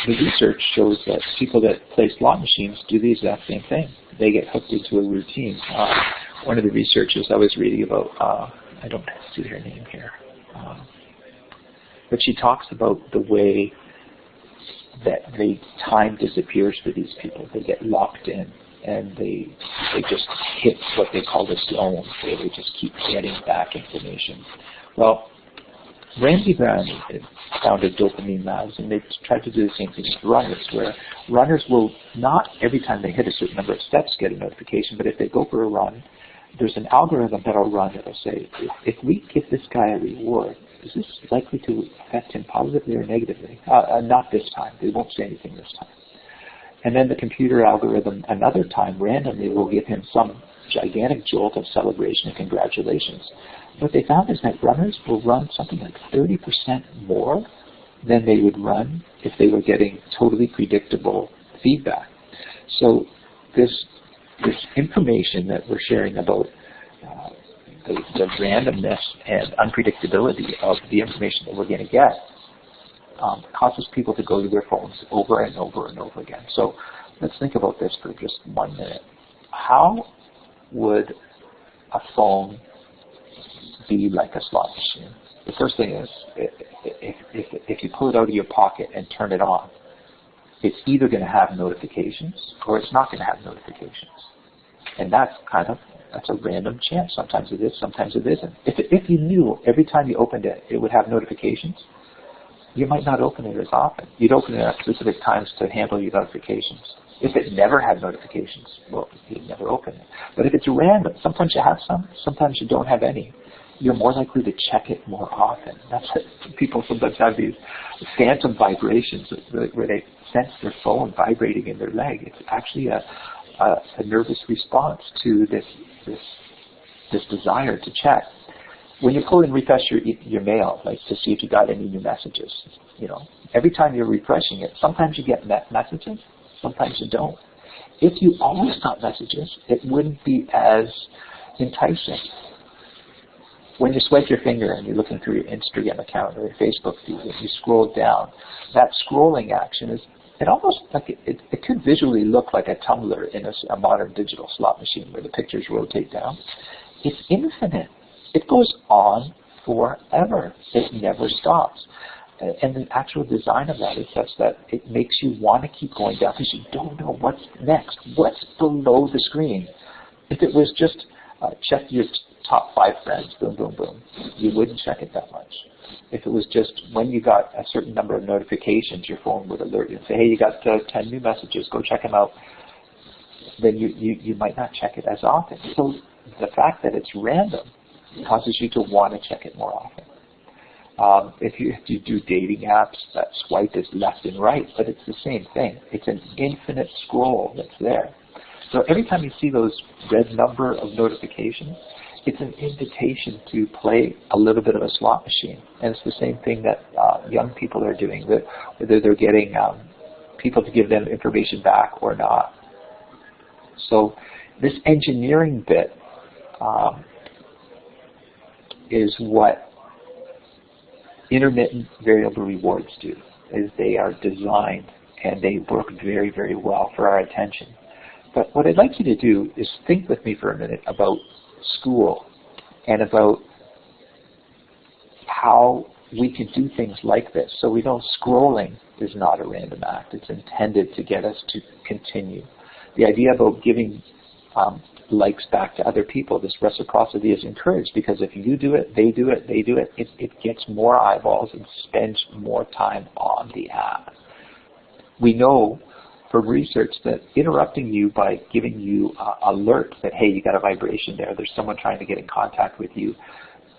the research shows that people that play slot machines do the exact same thing. They get hooked into a routine. One of the researchers I was reading about, I don't see her name here, but she talks about the way that the time disappears for these people. They get locked in, and they just hit what they call the zone, where they just keep getting back information. Well, Ramsey Brown founded Dopamine Labs, and they tried to do the same thing with runners, where runners will not every time they hit a certain number of steps get a notification, but if they go for a run, there's an algorithm that'll run that'll say, if we give this guy a reward, is this likely to affect him positively or negatively? Not this time. They won't say anything this time. And then the computer algorithm another time randomly will give him some gigantic jolt of celebration and congratulations. What they found is that runners will run something like 30% more than they would run if they were getting totally predictable feedback. So this information that we're sharing about the randomness and unpredictability of the information that we're going to get causes people to go to their phones over and over and over again. So let's think about this for just 1 minute. How would a phone be like a slot machine? The first thing is, if you pull it out of your pocket and turn it on, it's either going to have notifications or it's not going to have notifications. And that's a random chance. Sometimes it is, sometimes it isn't. If you knew every time you opened it, it would have notifications, you might not open it as often. You'd open it at specific times to handle your notifications. If it never had notifications, well, you'd never open it. But if it's random, sometimes you have some, sometimes you don't have any. You're more likely to check it more often. That's it. People sometimes have these phantom vibrations where they sense their phone vibrating in their leg. It's actually a nervous response to this desire to check. When you pull and refresh your mail, like to see if you got any new messages, every time you're refreshing it, sometimes you get messages, sometimes you don't. If you always got messages, it wouldn't be as enticing. When you swipe your finger and you're looking through your Instagram account or your Facebook feed, and you scroll down, that scrolling action is, it almost like it could visually look like a tumbler in a modern digital slot machine where the pictures rotate down. It's infinite. It goes on forever. It never stops. And the actual design of that is such that it makes you want to keep going down because you don't know what's next, what's below the screen. If it was just check your top 5 friends, boom, boom, boom, you wouldn't check it that much. If it was just when you got a certain number of notifications, your phone would alert you and say, hey, you got 10 new messages, go check them out. Then you might not check it as often. So the fact that it's random causes you to want to check it more often. If you do dating apps, that swipe is left and right, but it's the same thing. It's an infinite scroll that's there. So every time you see those red number of notifications, it's an invitation to play a little bit of a slot machine. And it's the same thing that young people are doing, whether they're getting people to give them information back or not. So this engineering bit is what intermittent variable rewards do, is they are designed and they work very, very well for our attention. But what I'd like you to do is think with me for a minute about school and about how we can do things like this. So we know scrolling is not a random act. It's intended to get us to continue. The idea about giving likes back to other people, this reciprocity is encouraged because if you do it, they do it, they do it, it gets more eyeballs and spends more time on the app. We know from research that interrupting you by giving you alert that, hey, you got a vibration there's someone trying to get in contact with you,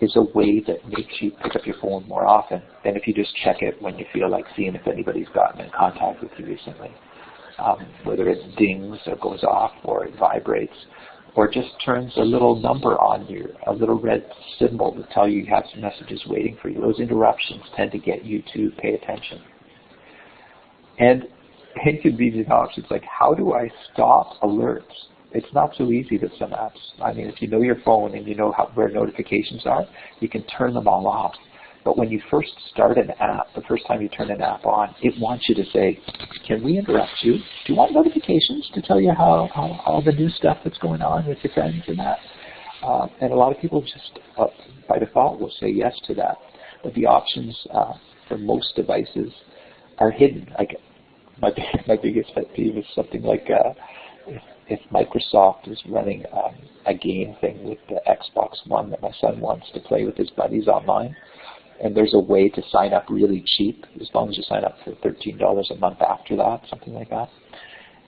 is a way that makes you pick up your phone more often than if you just check it when you feel like seeing if anybody's gotten in contact with you recently. Whether it dings or goes off or it vibrates or just turns a little number on you, a little red symbol to tell you have some messages waiting for you. Those interruptions tend to get you to pay attention. And inconvenient options, like how do I stop alerts? It's not so easy with some apps. I mean, if you know your phone and you know where notifications are, you can turn them all off. But when you first start an app, the first time you turn an app on, it wants you to say, can we interrupt you? Do you want notifications to tell you how all the new stuff that's going on with your friends and that? And a lot of people just, by default, will say yes to that. But the options for most devices are hidden. Like my biggest pet peeve is something like if Microsoft is running a game thing with the Xbox One that my son wants to play with his buddies online, and there's a way to sign up really cheap, as long as you sign up for $13 a month after that, something like that,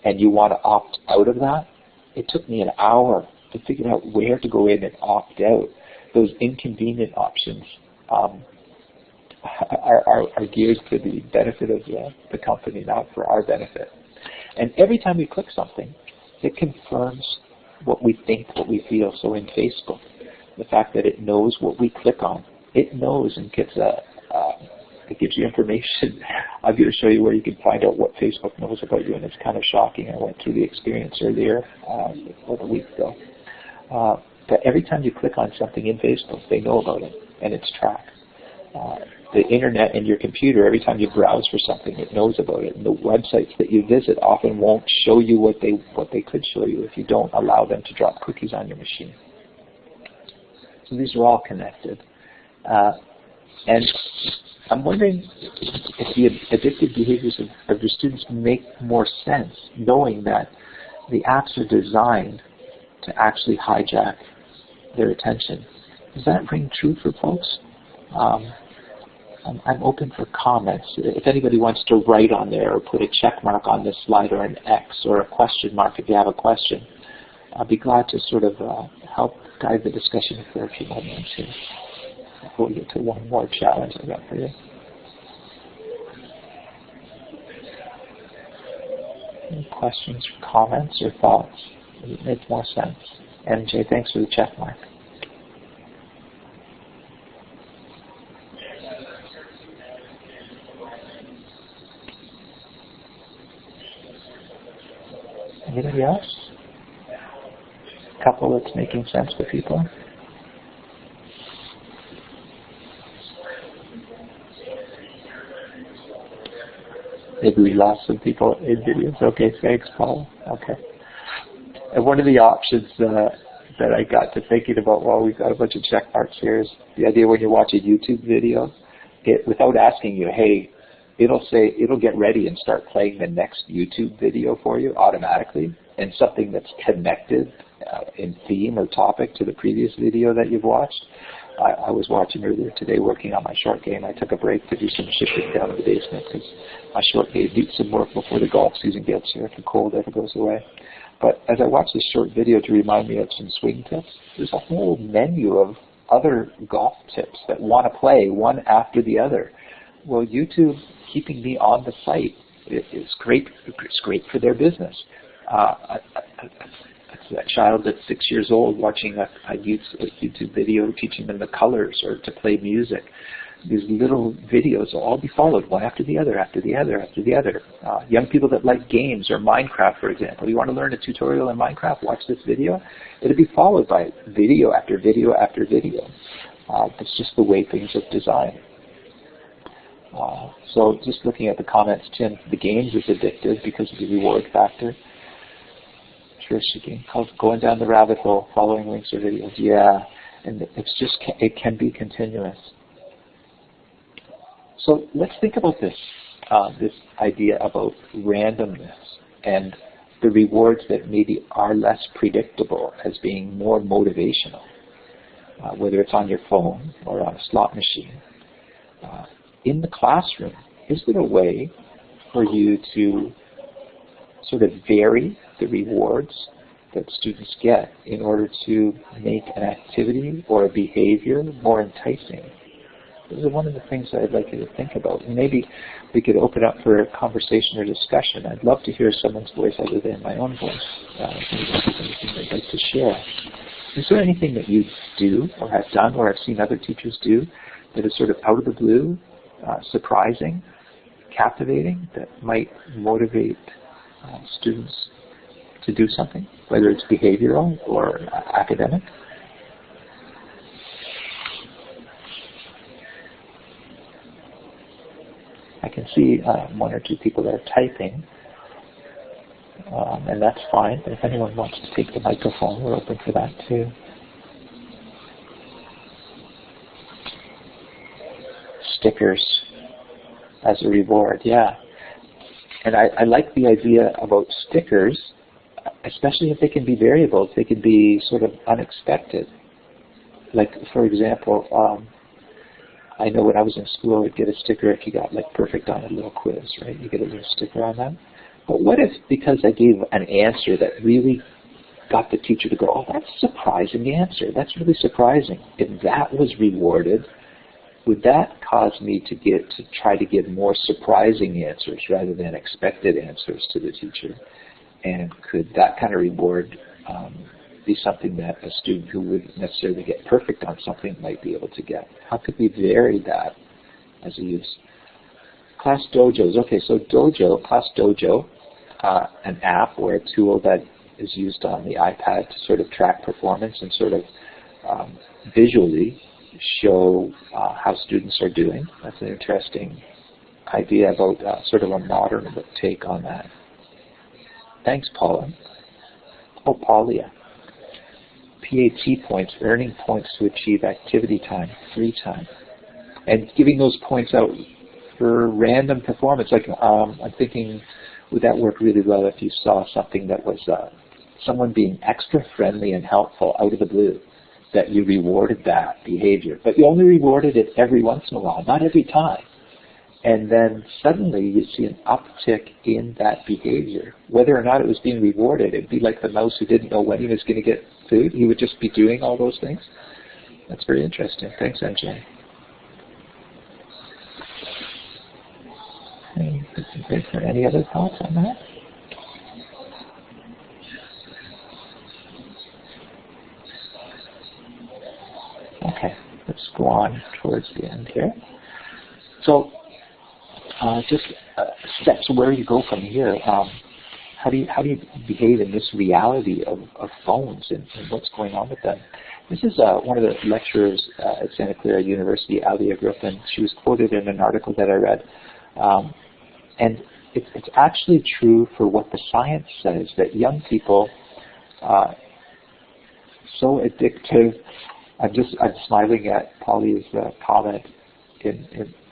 and you want to opt out of that, it took me an hour to figure out where to go in and opt out. Those inconvenient options are geared for the benefit of the company, not for our benefit. And every time we click something, it confirms what we think, what we feel. So in Facebook, the fact that it knows what we click on, it knows and gets it gives you information. I'm going to show you where you can find out what Facebook knows about you, and it's kind of shocking. I went through the experience earlier, about a week ago. But every time you click on something in Facebook, they know about it, and it's tracked. The internet and your computer, every time you browse for something, it knows about it. And the websites that you visit often won't show you what they could show you if you don't allow them to drop cookies on your machine. So these are all connected. And I'm wondering if the addictive behaviors of your students make more sense, knowing that the apps are designed to actually hijack their attention. Does that ring true for folks? I'm open for comments. If anybody wants to write on there or put a check mark on this slide or an X or a question mark if you have a question, I'll be glad to sort of help guide the discussion for a few moments here. We'll get to one more challenge I got for you. Any questions, comments, or thoughts? Does it make more sense? MJ, thanks for the check mark. Anybody else? A couple that's making sense for people? Maybe we lost some people in videos. Okay, thanks, Paul. Okay. And one of the options that I got to thinking about while we've got a bunch of check marks here is the idea when you watch a YouTube video, without asking you, hey, it'll get ready and start playing the next YouTube video for you automatically, and something that's connected in theme or topic to the previous video that you've watched. I was watching earlier today working on my short game. I took a break to do some shifting down in the basement because my short game needs some work before the golf season gets here if the cold ever goes away. But as I watched this short video to remind me of some swing tips, there's a whole menu of other golf tips that want to play one after the other. Well, YouTube keeping me on the site is great. It's great for their business. A child that's 6 years old watching a YouTube video teaching them the colors or to play music. These little videos will all be followed one after the other, after the other, after the other. Young people that like games or Minecraft, for example. You want to learn a tutorial in Minecraft? Watch this video. It'll be followed by video after video after video. That's just the way things are designed. So just looking at the comments, Tim, the games is addictive because of the reward factor. Trish again, going down the rabbit hole, following links or videos. Yeah, and it can be continuous. So let's think about this idea about randomness and the rewards that maybe are less predictable as being more motivational, whether it's on your phone or on a slot machine. In the classroom, is there a way for you to sort of vary the rewards that students get in order to make an activity or a behavior more enticing? This is one of the things that I'd like you to think about. And maybe we could open up for a conversation or discussion. I'd love to hear someone's voice other than my own voice. Anything they'd like to share. Is there anything that you do or have done or have seen other teachers do that is sort of out of the blue, surprising, captivating, that might motivate students to do something, whether it's behavioral or academic? I can see one or two people that are typing, and that's fine. But if anyone wants to take the microphone, we're open for that too. Stickers as a reward, yeah. And I like the idea about stickers, especially if they can be variable, if they can be sort of unexpected. Like, for example, I know when I was in school, I'd get a sticker if you got like perfect on a little quiz, right? You get a little sticker on that. But what if, because I gave an answer that really got the teacher to go, oh, that's a surprising answer. That's really surprising. If that was rewarded, would that cause me to try to give more surprising answers rather than expected answers to the teacher? And could that kind of reward be something that a student who wouldn't necessarily get perfect on something might be able to get? How could we vary that as a use? Class Dojos. Okay, so Class Dojo, an app or a tool that is used on the iPad to sort of track performance and sort of visually show how students are doing. That's an interesting idea about sort of a modern take on that. Thanks, Paula. Oh, Paulia. PAT points, earning points to achieve activity time, free time. and giving those points out for random performance. Like I'm thinking, would that work really well if you saw something that was someone being extra friendly and helpful out of the blue, that you rewarded that behavior, but you only rewarded it every once in a while, not every time. And then suddenly you see an uptick in that behavior. Whether or not it was being rewarded, it'd be like the mouse who didn't know when he was going to get food. He would just be doing all those things. That's very interesting. Thanks, MJ. Any other thoughts on that? Okay, let's go on towards the end here. So, just steps where you go from here. How do you behave in this reality of phones and what's going on with them? This is one of the lecturers at Santa Clara University, Alia Griffin. She was quoted in an article that I read. And it's actually true for what the science says, that young people so addictive. I'm smiling at Polly's comment in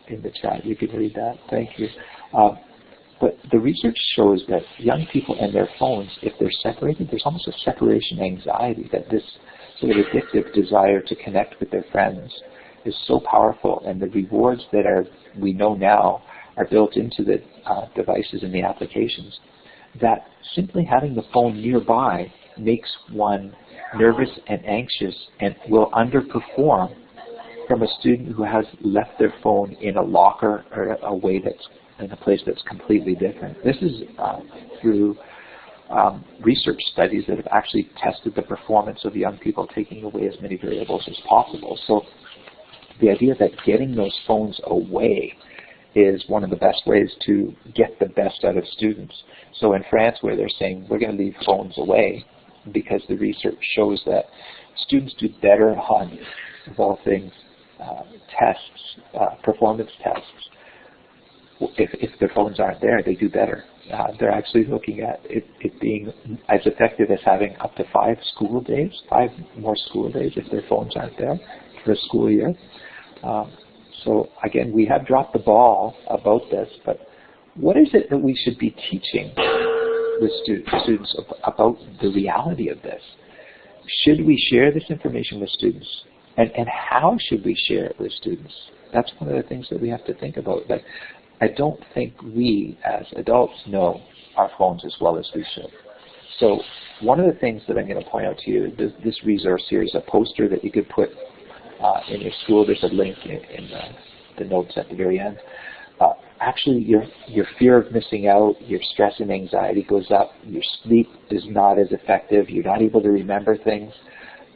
the chat. You can read that. Thank you. But the research shows that young people and their phones, if they're separated, there's almost a separation anxiety, that this sort of addictive desire to connect with their friends is so powerful, and the rewards that we know now are built into the devices and the applications, that simply having the phone nearby makes one nervous and anxious and will underperform from a student who has left their phone in a locker or a way that's in a place that's completely different. This is through research studies that have actually tested the performance of young people, taking away as many variables as possible. So the idea that getting those phones away is one of the best ways to get the best out of students. So in France, where they're saying we're going to leave phones away because the research shows that students do better on, of all things, tests, performance tests. If their phones aren't there, they do better. They're actually looking at it being as effective as having up to 5 more school days if their phones aren't there for a school year. So again, we have dropped the ball about this, but what is it that we should be teaching the students about the reality of this? Should we share this information with students? And how should we share it with students? That's one of the things that we have to think about. But I don't think we, as adults, know our phones as well as we should. So one of the things that I'm going to point out to you is this resource here is a poster that you could put in your school. There's a link in the notes at the very end. Actually, your fear of missing out, your stress and anxiety goes up, your sleep is not as effective, you're not able to remember things.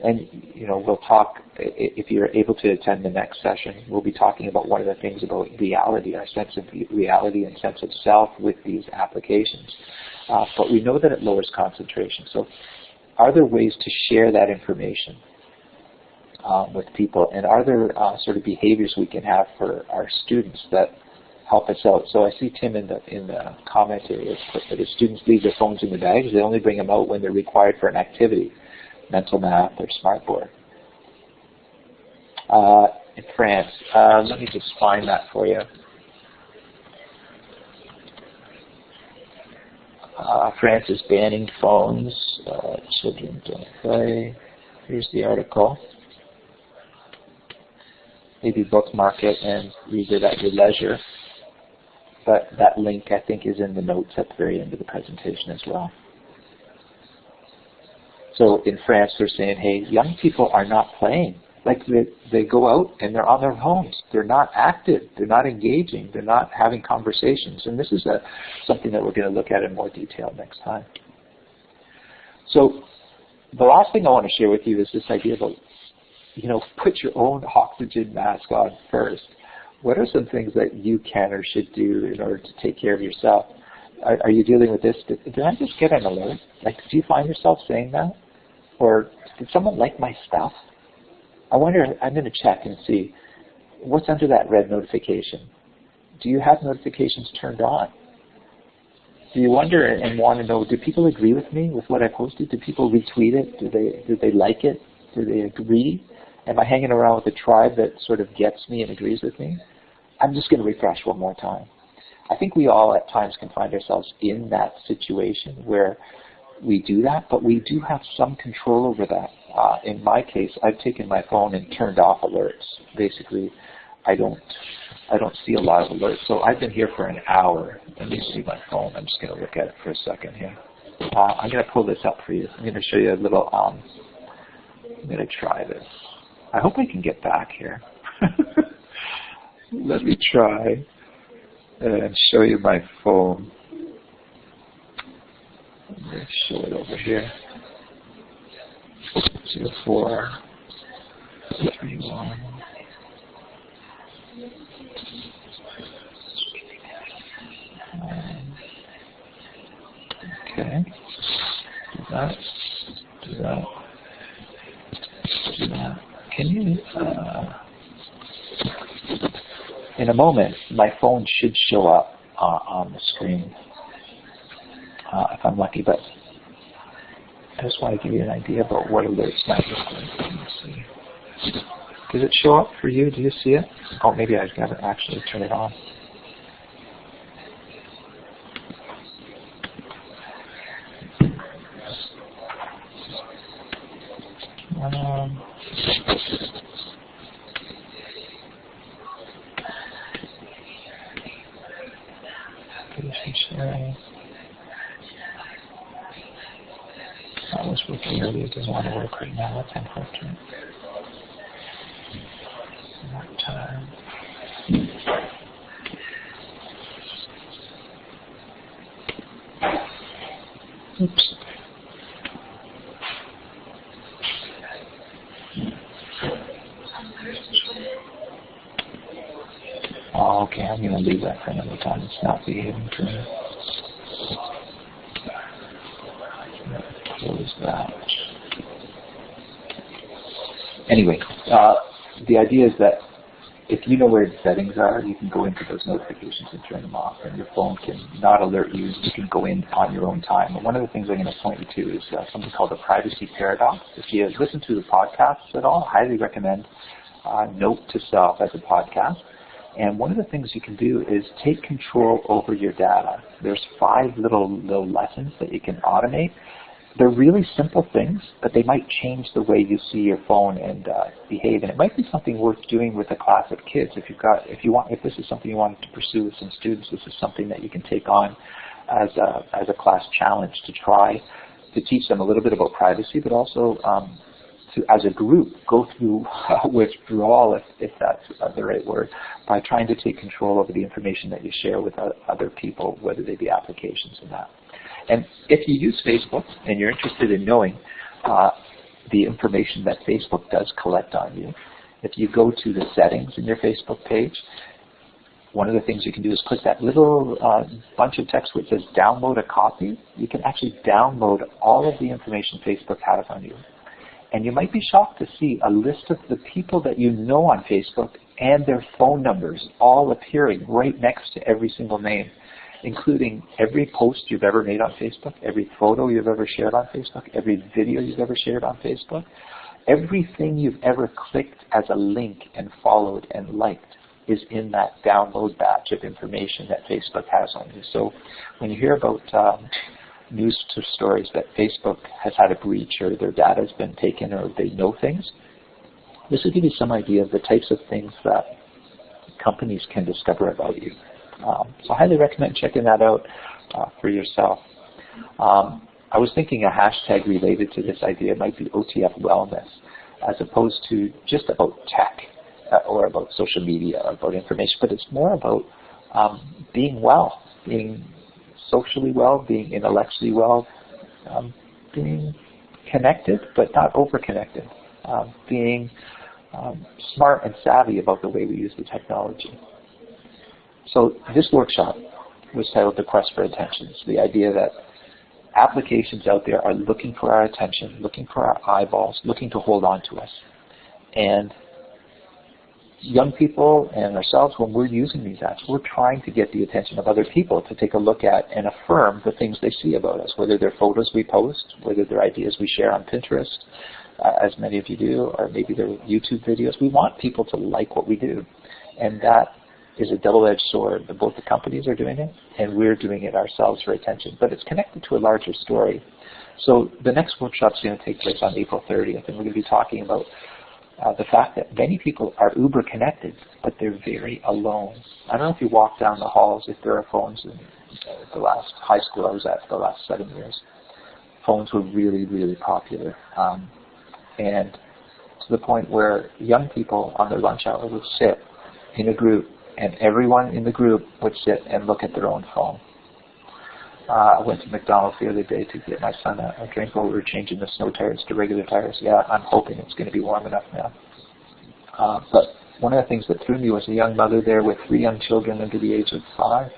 And, we'll talk, if you're able to attend the next session, we'll be talking about one of the things about reality, our sense of reality and sense of self with these applications. But we know that it lowers concentration. So are there ways to share that information with people? And are there sort of behaviors we can have for our students that help us out? So I see Tim in the comment area that if students leave their phones in the bags, they only bring them out when they're required for an activity, mental math or smartboard. In France, let me just find that for you. France is banning phones. Children don't play. Here's the article. Maybe bookmark it and read it at your leisure. But that link, I think, is in the notes at the very end of the presentation as well. So in France, they're saying, hey, young people are not playing. Like they go out and they're on their phones. They're not active. They're not engaging. They're not having conversations. And this is something that we're going to look at in more detail next time. So the last thing I want to share with you is this idea about, put your own oxygen mask on first. What are some things that you can or should do in order to take care of yourself? Are you dealing with this? Did I just get an alert? Like, do you find yourself saying that? Or did someone like my stuff? I wonder, I'm going to check and see what's under that red notification. Do you have notifications turned on? Do you wonder and want to know, do people agree with me with what I posted? Do people retweet it? Do they like it? Do they agree? Am I hanging around with a tribe that sort of gets me and agrees with me? I'm just going to refresh one more time. I think we all at times can find ourselves in that situation where we do that, but we do have some control over that. In my case, I've taken my phone and turned off alerts. Basically, I don't see a lot of alerts. So I've been here for an hour. Let me see my phone. I'm just going to look at it for a second here. I'm going to pull this up for you. I'm going to show you a little, I'm going to try this. I hope I can get back here. Let me try and show you my phone. I'm going to show it over here. 0431. Okay. Do that. Do that. Do that. Can you? In a moment, my phone should show up on the screen if I'm lucky, but I just want to give you an idea about what alerts might look like. Let me see. Does it show up for you? Do you see it? Oh, maybe I haven't actually turned it on. That was working earlier. It doesn't want to work right now. That's unfortunate. That time. Oops. Oh, okay, I'm going to leave that for another time. It's not behaving for me. Close that. Anyway, the idea is that if you know where the settings are, you can go into those notifications and turn them off, and your phone can not alert you. You can go in on your own time. And one of the things I'm going to point you to is something called the privacy paradox. If you listen to the podcasts at all, I highly recommend Note to Self as a podcast. And one of the things you can do is take control over your data. There's 5 little lessons that you can automate. They're really simple things, but they might change the way you see your phone and behave. And it might be something worth doing with a class of kids. If this is something you want to pursue with some students, this is something that you can take on as a class challenge to try to teach them a little bit about privacy, but also to, as a group, go through withdrawal, if that's the right word, by trying to take control over the information that you share with other people, whether they be applications and that. And if you use Facebook and you're interested in knowing the information that Facebook does collect on you, if you go to the settings in your Facebook page, one of the things you can do is click that little bunch of text which says download a copy. You can actually download all of the information Facebook has on you. And you might be shocked to see a list of the people that you know on Facebook and their phone numbers all appearing right next to every single name, including every post you've ever made on Facebook, every photo you've ever shared on Facebook, every video you've ever shared on Facebook, everything you've ever clicked as a link and followed and liked is in that download batch of information that Facebook has on you. So when you hear about news stories that Facebook has had a breach or their data has been taken or they know things, this will give you some idea of the types of things that companies can discover about you. So I highly recommend checking that out for yourself. I was thinking a hashtag related to this idea might be OTF wellness, as opposed to just about tech or about social media or about information, but it's more about being well, being socially well, being intellectually well, being connected but not over-connected, being smart and savvy about the way we use the technology. So this workshop was titled The Quest for Attention. It's the idea that applications out there are looking for our attention, looking for our eyeballs, looking to hold on to us. And young people and ourselves, when we're using these apps, we're trying to get the attention of other people to take a look at and affirm the things they see about us, whether they're photos we post, whether they're ideas we share on Pinterest, as many of you do, or maybe they're YouTube videos. We want people to like what we do, and that is a double-edged sword. Both the companies are doing it, and we're doing it ourselves for attention, but it's connected to a larger story. So the next workshop is going to take place on April 30th, and we're going to be talking about the fact that many people are uber connected, but they're very alone. I don't know if you walk down the halls, if there are phones in the last high school I was at for the last 7 years. Phones were really, really popular. And to the point where young people on their lunch hour would sit in a group, and everyone in the group would sit and look at their own phone. I went to McDonald's the other day to get my son a drink while we were changing the snow tires to regular tires. Yeah, I'm hoping it's going to be warm enough now. But one of the things that threw me was a young mother there with 3 young children under the age of 5.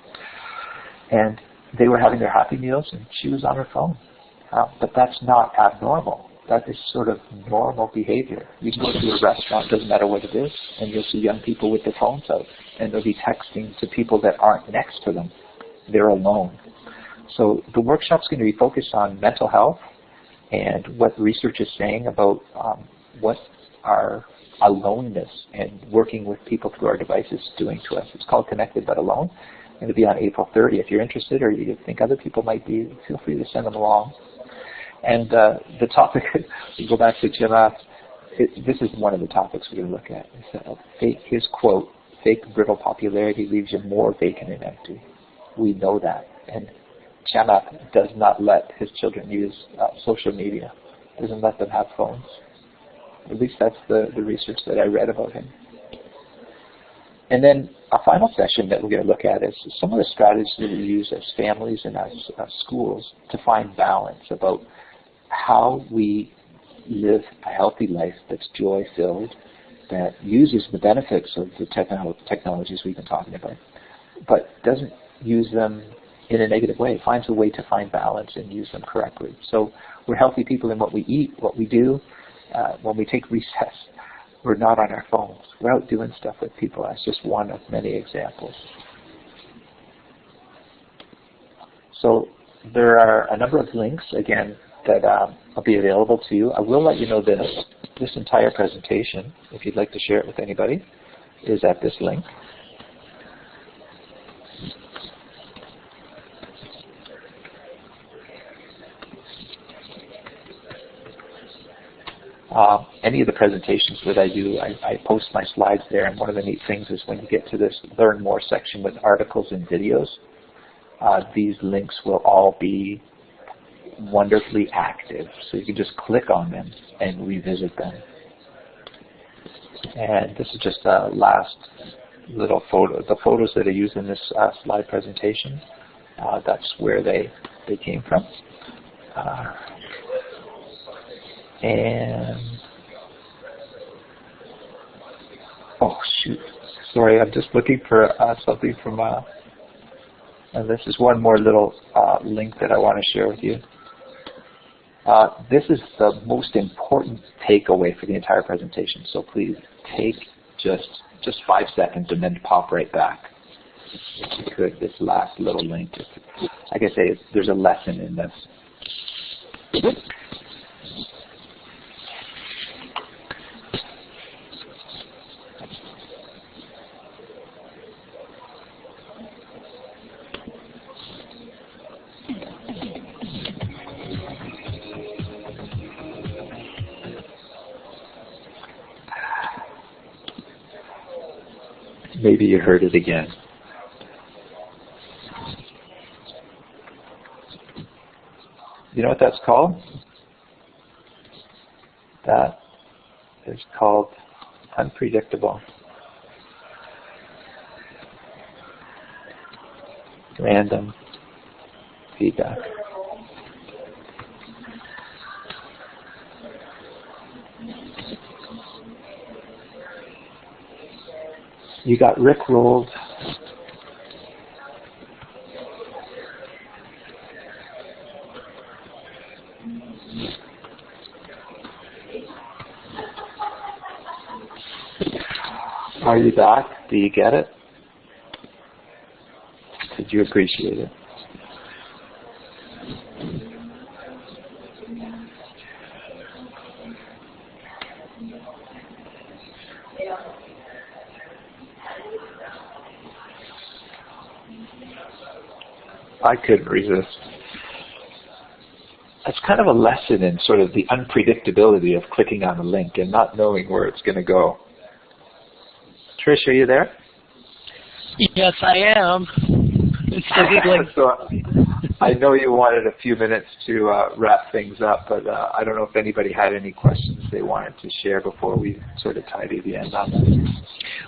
And they were having their Happy Meals, and she was on her phone. But that's not abnormal. That is sort of normal behavior. You can go to a restaurant, doesn't matter what it is, and you'll see young people with their phones out, and they'll be texting to people that aren't next to them. They're alone. So the workshop's going to be focused on mental health and what research is saying about what our aloneness and working with people through our devices is doing to us. It's called Connected But Alone, and it'll be on April 30th. If you're interested or you think other people might be, feel free to send them along. And the topic, we go back to Jim asked, this is one of the topics we're going to look at. His quote, "Fake brittle popularity leaves you more vacant and empty." We know that. And Chamath does not let his children use social media. Doesn't let them have phones. At least that's the research that I read about him. And then a final session that we're going to look at is some of the strategies that we use as families and as schools to find balance about how we live a healthy life that's joy-filled, that uses the benefits of the technologies we've been talking about, but doesn't use them in a negative way. It finds a way to find balance and use them correctly. So we're healthy people in what we eat, what we do. When we take recess, we're not on our phones. We're out doing stuff with people. That's just one of many examples. So there are a number of links, again, that will be available to you. I will let you know this entire presentation, if you'd like to share it with anybody, is at this link. Any of the presentations that I do, I post my slides there, and one of the neat things is when you get to this Learn More section with articles and videos, these links will all be wonderfully active, so you can just click on them and revisit them. And this is just a last little photo. The photos that are used in this slide presentation, that's where they came from. And oh shoot, sorry, I'm just looking for something from and this is one more little link that I want to share with you. This is the most important takeaway for the entire presentation, so please take just 5 seconds and then pop right back. If you could, this last little link, like I say, there's a lesson in this. Maybe you heard it again. You know what that's called? That is called unpredictable. Random feedback. You got rickrolled. Are you back? Do you get it? Did you appreciate it? I couldn't resist. It's kind of a lesson in sort of the unpredictability of clicking on a link and not knowing where it's going to go. Trish, are you there? Yes, I am. Still giggling. So I know you wanted a few minutes to wrap things up, but I don't know if anybody had any questions they wanted to share before we sort of tidy the end on this.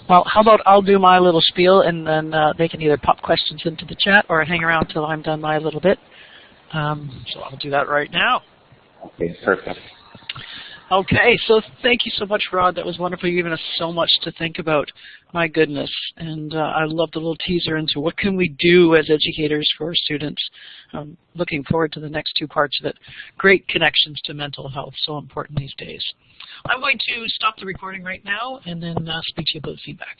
Well, how about I'll do my little spiel, and then they can either pop questions into the chat or hang around till I'm done my little bit. So I'll do that right now. Okay, perfect. Okay, so thank you so much, Rod. That was wonderful. You've given us so much to think about. My goodness. And I love the little teaser into what can we do as educators for our students. Looking forward to the next two parts of it. Great connections to mental health, so important these days. I'm going to stop the recording right now and then speak to you about feedback.